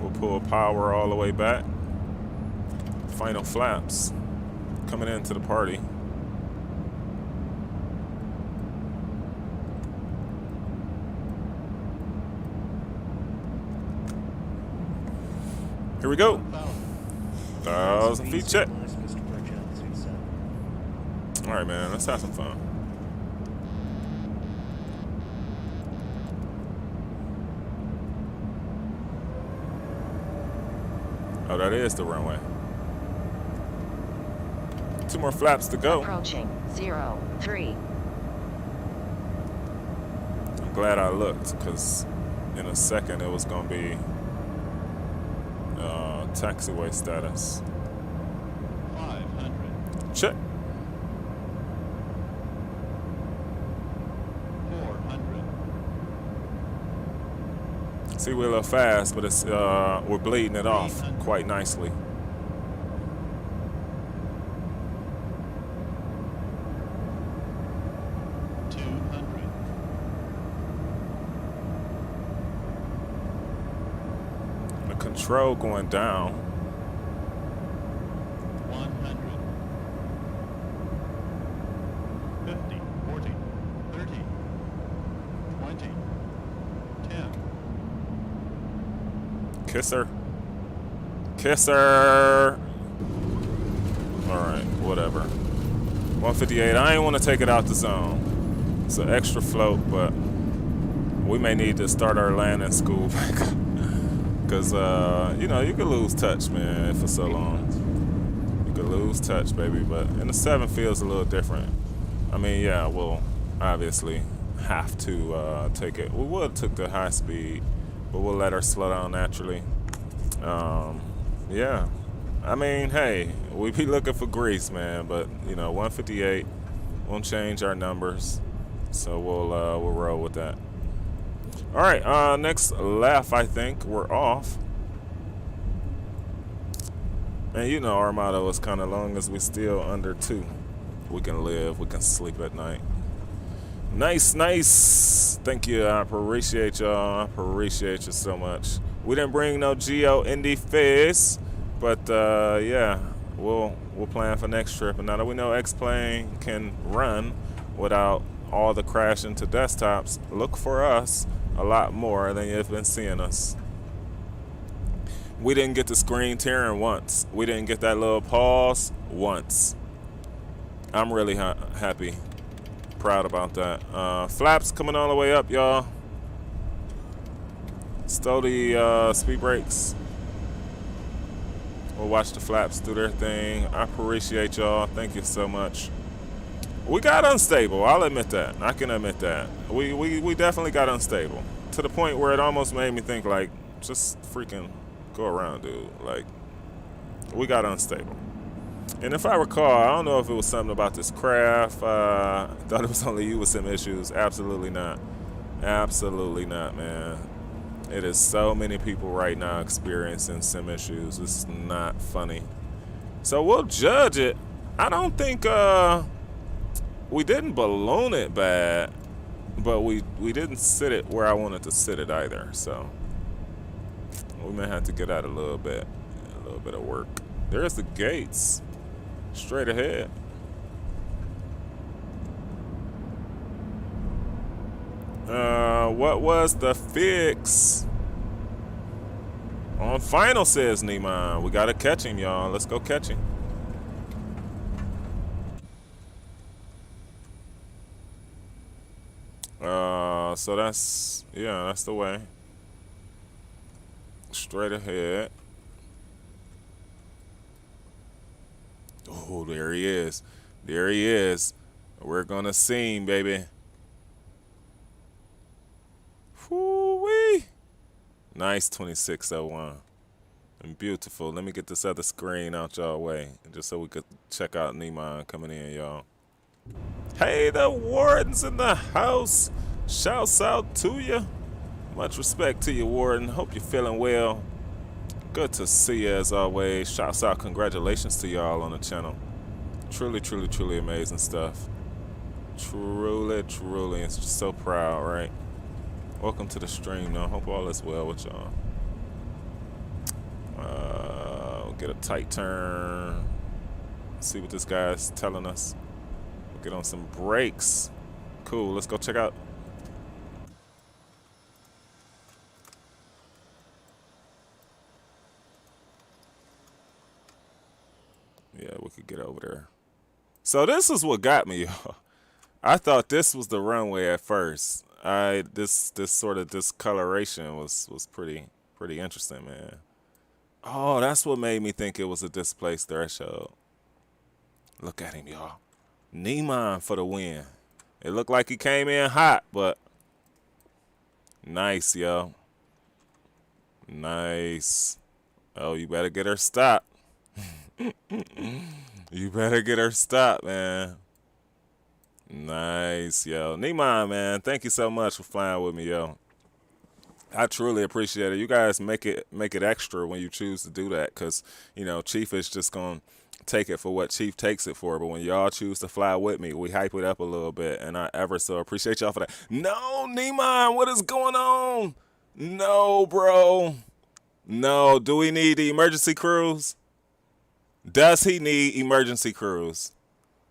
We'll pull power all the way back. Final flaps coming into the party. Here we go. 1,000 feet check. All right, man. Let's have some fun. Oh, that is the runway. 2 more flaps to go. Approaching 03. I'm glad I looked, because in a second it was going to be taxiway status. 500. Check. 400. See, we're a little fast, but it's we're bleeding it off quite nicely. 200. The control going down. 100. 50. 40. 30. 20. 10. Kiss her. Kiss her. All right, whatever. 158. I ain't want to take it out the zone. It's an extra float, but we may need to start our landing school back up. Because, you know, you could lose touch, man, for so long. You could lose touch, baby. But in the 7 feels a little different. I mean, yeah, we'll obviously have to take it. We would have took the high speed, but we'll let her slow down naturally. Yeah. I mean, hey, we be looking for grease, man. But, you know, 158 won't change our numbers. So we'll roll with that. All right, next lap, I think we're off. And you know our motto is kind of long as we still under 2. We can live, we can sleep at night. Nice, nice. Thank you, I appreciate y'all. I appreciate you so much. We didn't bring no Geo Indy Fizz, but yeah, we'll plan for next trip. And now that we know X-Plane can run without all the crashing to desktops, look for us a lot more than you've been seeing us. We didn't get the screen tearing once. We didn't get that little pause once. I'm really happy, proud about that. Flaps coming all the way up, y'all. Stow the speed brakes. We'll watch the flaps do their thing. I appreciate y'all. Thank you so much. We got unstable. I'll admit that. I can admit that. We definitely got unstable to the point where it almost made me think, like, just freaking go around, dude. Like, we got unstable. And if I recall, I don't know if it was something about this craft. Thought it was only you with some issues. Absolutely not. Absolutely not, man. It is so many people right now experiencing sim issues. It's not funny. So we'll judge it. I don't think we didn't balloon it bad, but we didn't sit it where I wanted to sit it either. So we may have to get out a little bit of work. There's the gates, straight ahead. What was the fix? On final, says Neiman. We gotta catch him, y'all. Let's go catch him. So that's the way. Straight ahead. Oh, there he is. There he is. We're gonna see him, baby. Whoo-wee. Nice 2601. And beautiful. Let me get this other screen out y'all way, just so we could check out Neiman coming in, y'all. Hey, the Warden's in the house. Shouts out to you. Much respect to you, Warden. Hope you're feeling well. Good to see you as always. Shouts out, congratulations to y'all on the channel. Truly, truly, truly amazing stuff. Truly, truly, it's just so proud, right? Welcome to the stream, though. Hope all is well with y'all. We'll get a tight turn. See what this guy's telling us. We'll get on some brakes. Cool, let's go check out. Yeah, we could get over there. So this is what got me, y'all. I thought this was the runway at first. This sort of discoloration was pretty interesting, man. Oh, that's what made me think it was a displaced threshold. Look at him, y'all. Neiman for the win. It looked like he came in hot, but nice, yo. Nice. Oh, you better get her stopped. You better get her stopped, man. Nice, yo. Neiman, man, thank you so much for flying with me, yo. I truly appreciate it. You guys make it extra when you choose to do that, because, you know, Chief is just going to take it for what Chief takes it for. But when y'all choose to fly with me, we hype it up a little bit, and I ever so appreciate y'all for that. No, Neiman, what is going on? No, bro. No, do we need the emergency crews? Does he need emergency crews?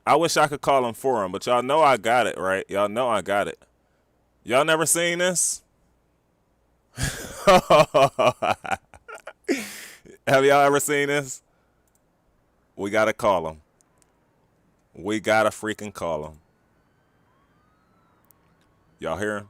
I wish I could call him for him, but y'all know I got it, right? Y'all know I got it. Y'all never seen this? Have y'all ever seen this? We gotta call him. We gotta freaking call him. Y'all hear him?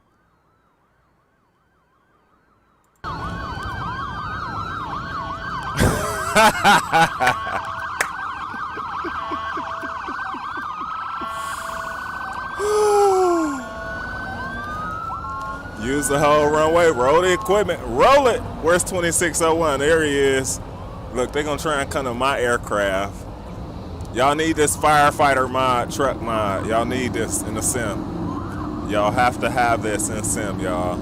Use the whole runway, roll the equipment, roll it. Where's 2601? There he is. Look, they're gonna try and come to my aircraft. Y'all need this firefighter mod, truck mod. Y'all need this in the sim. Y'all have to have this in sim, y'all.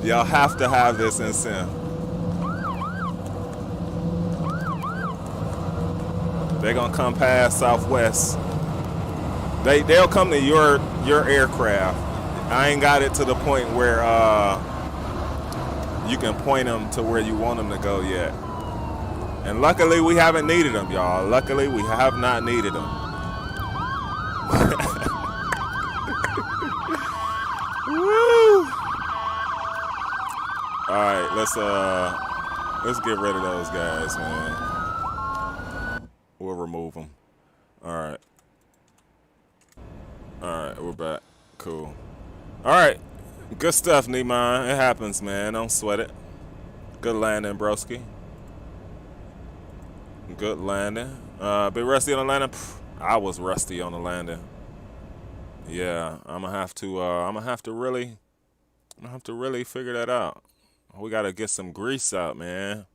Y'all have to have this in sim. They're gonna come past Southwest. They'll come to your aircraft. I ain't got it to the point where you can point them to where you want them to go yet. And luckily we haven't needed them, y'all. Luckily we have not needed them. Woo! All right, let's get rid of those guys, man. We'll remove them. All right. All right, we're back. Cool. All right. Good stuff, Neiman. It happens, man. Don't sweat it. Good landing, broski. Good landing. Bit rusty on the landing. I was rusty on the landing. Yeah, I'm gonna have to really figure that out. We gotta get some grease out, man.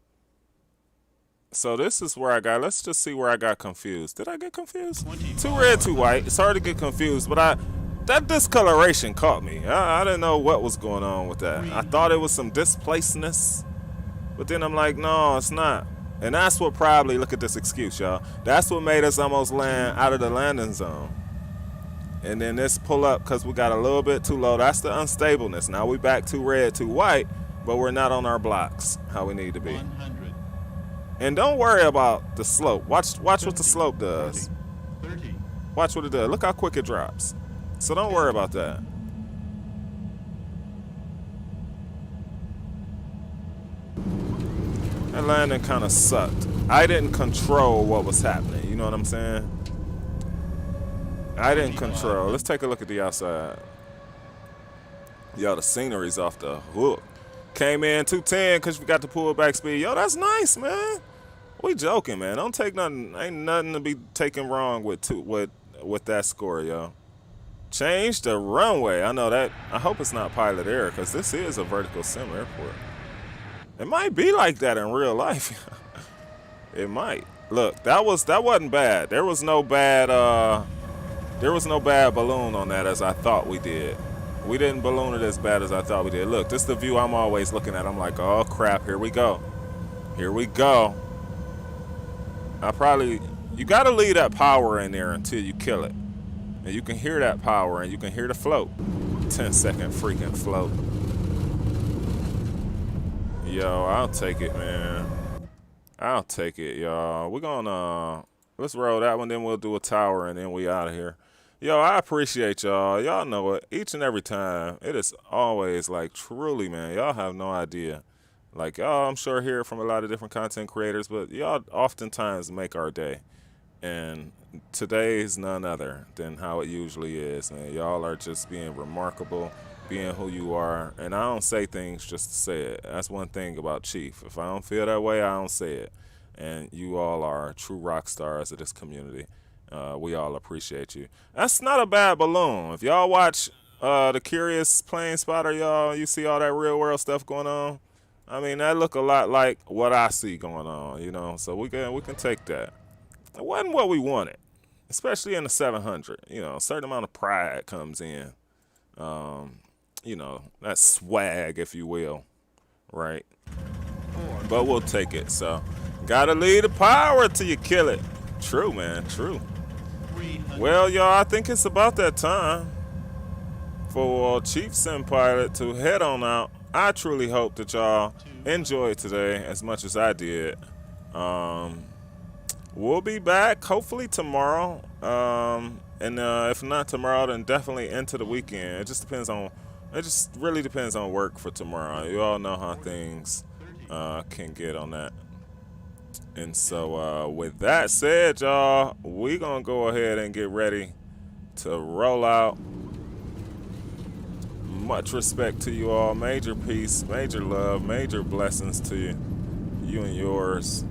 So this is where I got, let's just see where I got confused. Did I get confused? 2 red, 2 white. It's hard to get confused, but that discoloration caught me. I didn't know what was going on with that. I thought it was some displacedness, but then I'm like, no, it's not. And that's what probably, look at this excuse, y'all. That's what made us almost land out of the landing zone. And then this pull up, because we got a little bit too low. That's the unstableness. Now we back 2 red, 2 white, but we're not on our blocks how we need to be. 100. And don't worry about the slope. Watch what the slope does. 30. Watch what it does. Look how quick it drops. So don't worry about that. That landing kind of sucked. I didn't control what was happening. You know what I'm saying? I didn't control. Let's take a look at the outside. Yo, the scenery's off the hook. Came in 210 because we got the pullback speed. Yo, that's nice, man. We joking, man. Don't take nothing. Ain't nothing to be taken wrong with that score, yo. Change the runway. I know that. I hope it's not pilot error because this is a vertical sim airport. It might be like that in real life. It might. Look, that wasn't bad. There was no bad balloon on that as I thought we did. We didn't balloon it as bad as I thought we did. Look, this is the view I'm always looking at. I'm like, oh crap, here we go. Here we go. You gotta leave that power in there until you kill it. And you can hear that power and you can hear the float. 10-second freaking float. Yo, I'll take it, man. I'll take it, y'all. We're gonna let's roll that one, then we'll do a tower and then we out of here. Yo, I appreciate y'all. Y'all know it. Each and every time, it is always like truly, man. Y'all have no idea. Like y'all, I'm sure hear from a lot of different content creators, but y'all oftentimes make our day. And today is none other than how it usually is, man. Y'all are just being remarkable, being who you are. And I don't say things just to say it. That's one thing about Chief. If I don't feel that way, I don't say it. And you all are true rock stars of this community. We all appreciate you. That's not a bad balloon. If y'all watch the Curious Plane Spotter, y'all, you see all that real world stuff going on. I mean, that look a lot like what I see going on, you know. So we can take that. It wasn't what we wanted, especially in the 700. You know, a certain amount of pride comes in. You know, that swag, if you will, right? But we'll take it. So, gotta leave the power till you kill it. True, man. True. Well, y'all, I think it's about that time for Chief Sim Pilot to head on out. I truly hope that y'all enjoyed today as much as I did. We'll be back hopefully tomorrow. And if not tomorrow, then definitely into the weekend. It just really depends on work for tomorrow. You all know how things can get on that. And so with that said, y'all, we gonna go ahead and get ready to roll out. Much respect to you all. Major peace, major love, major blessings to you and yours.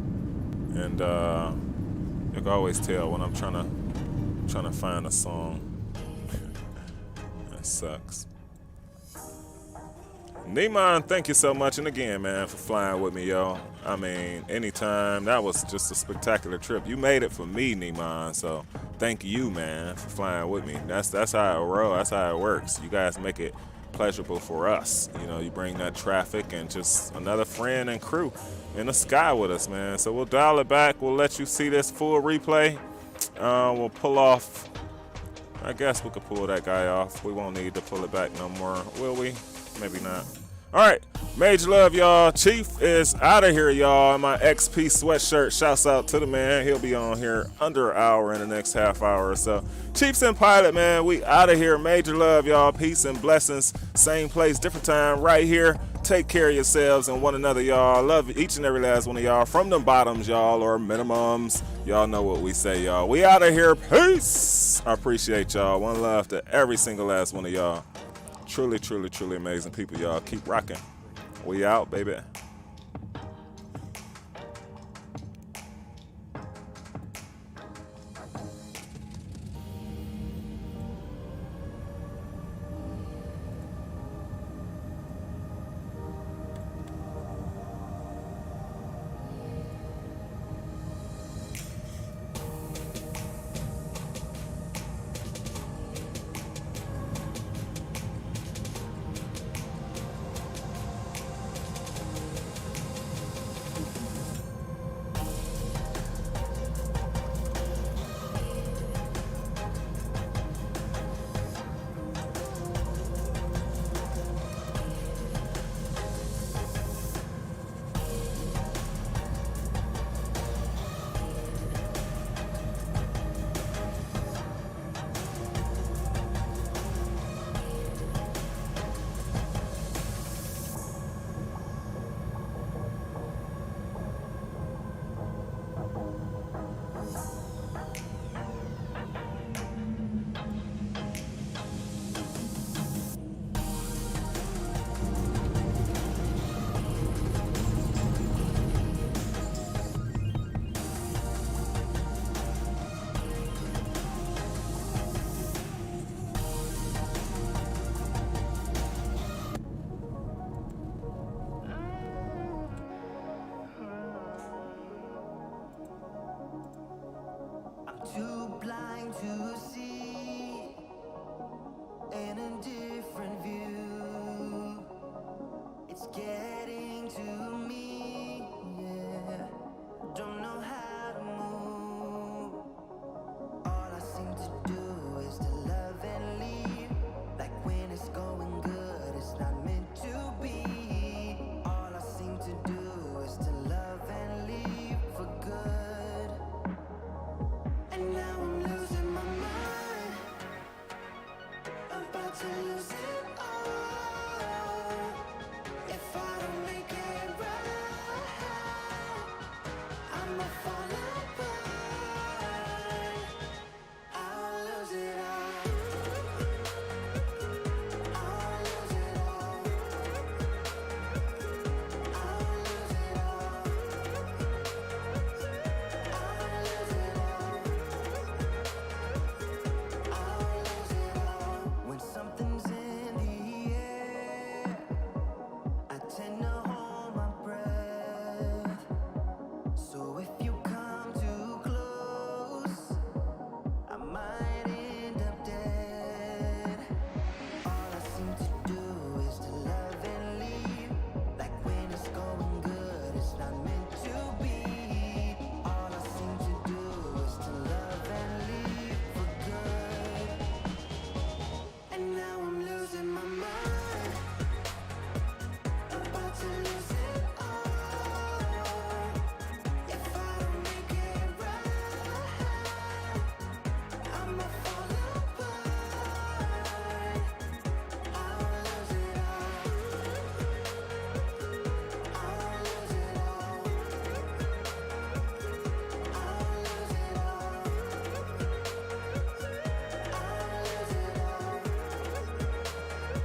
And you can always tell when I'm trying to find a song. That sucks. Neiman, thank you so much. And again, man, for flying with me, yo. I mean, anytime. That was just a spectacular trip. You made it for me, Neiman. So thank you, man, for flying with me. That's how it rolls. That's how it works. You guys make it pleasurable for us. You know, you bring that traffic and just another friend and crew in the sky with us, man. So we'll dial it back. We'll let you see this full replay. We'll pull off. I guess we could pull that guy off. We won't need to pull it back no more, will we? Maybe not. All right, major love, y'all. Chief is out of here, y'all. My XP sweatshirt. Shouts out to the man. He'll be on here under an hour in the next half hour or so. Chief Sim Pilot, man, we out of here. Major love, y'all. Peace and blessings. Same place, different time, right here. Take care of yourselves and one another, y'all. Love each and every last one of y'all. From the bottoms, y'all, or minimums. Y'all know what we say, y'all. We out of here. Peace. I appreciate y'all. One love to every single last one of y'all. Truly, truly, truly amazing people, y'all. Keep rocking. We out, baby. to see an indifferent view. It's getting to me, yeah. Don't know how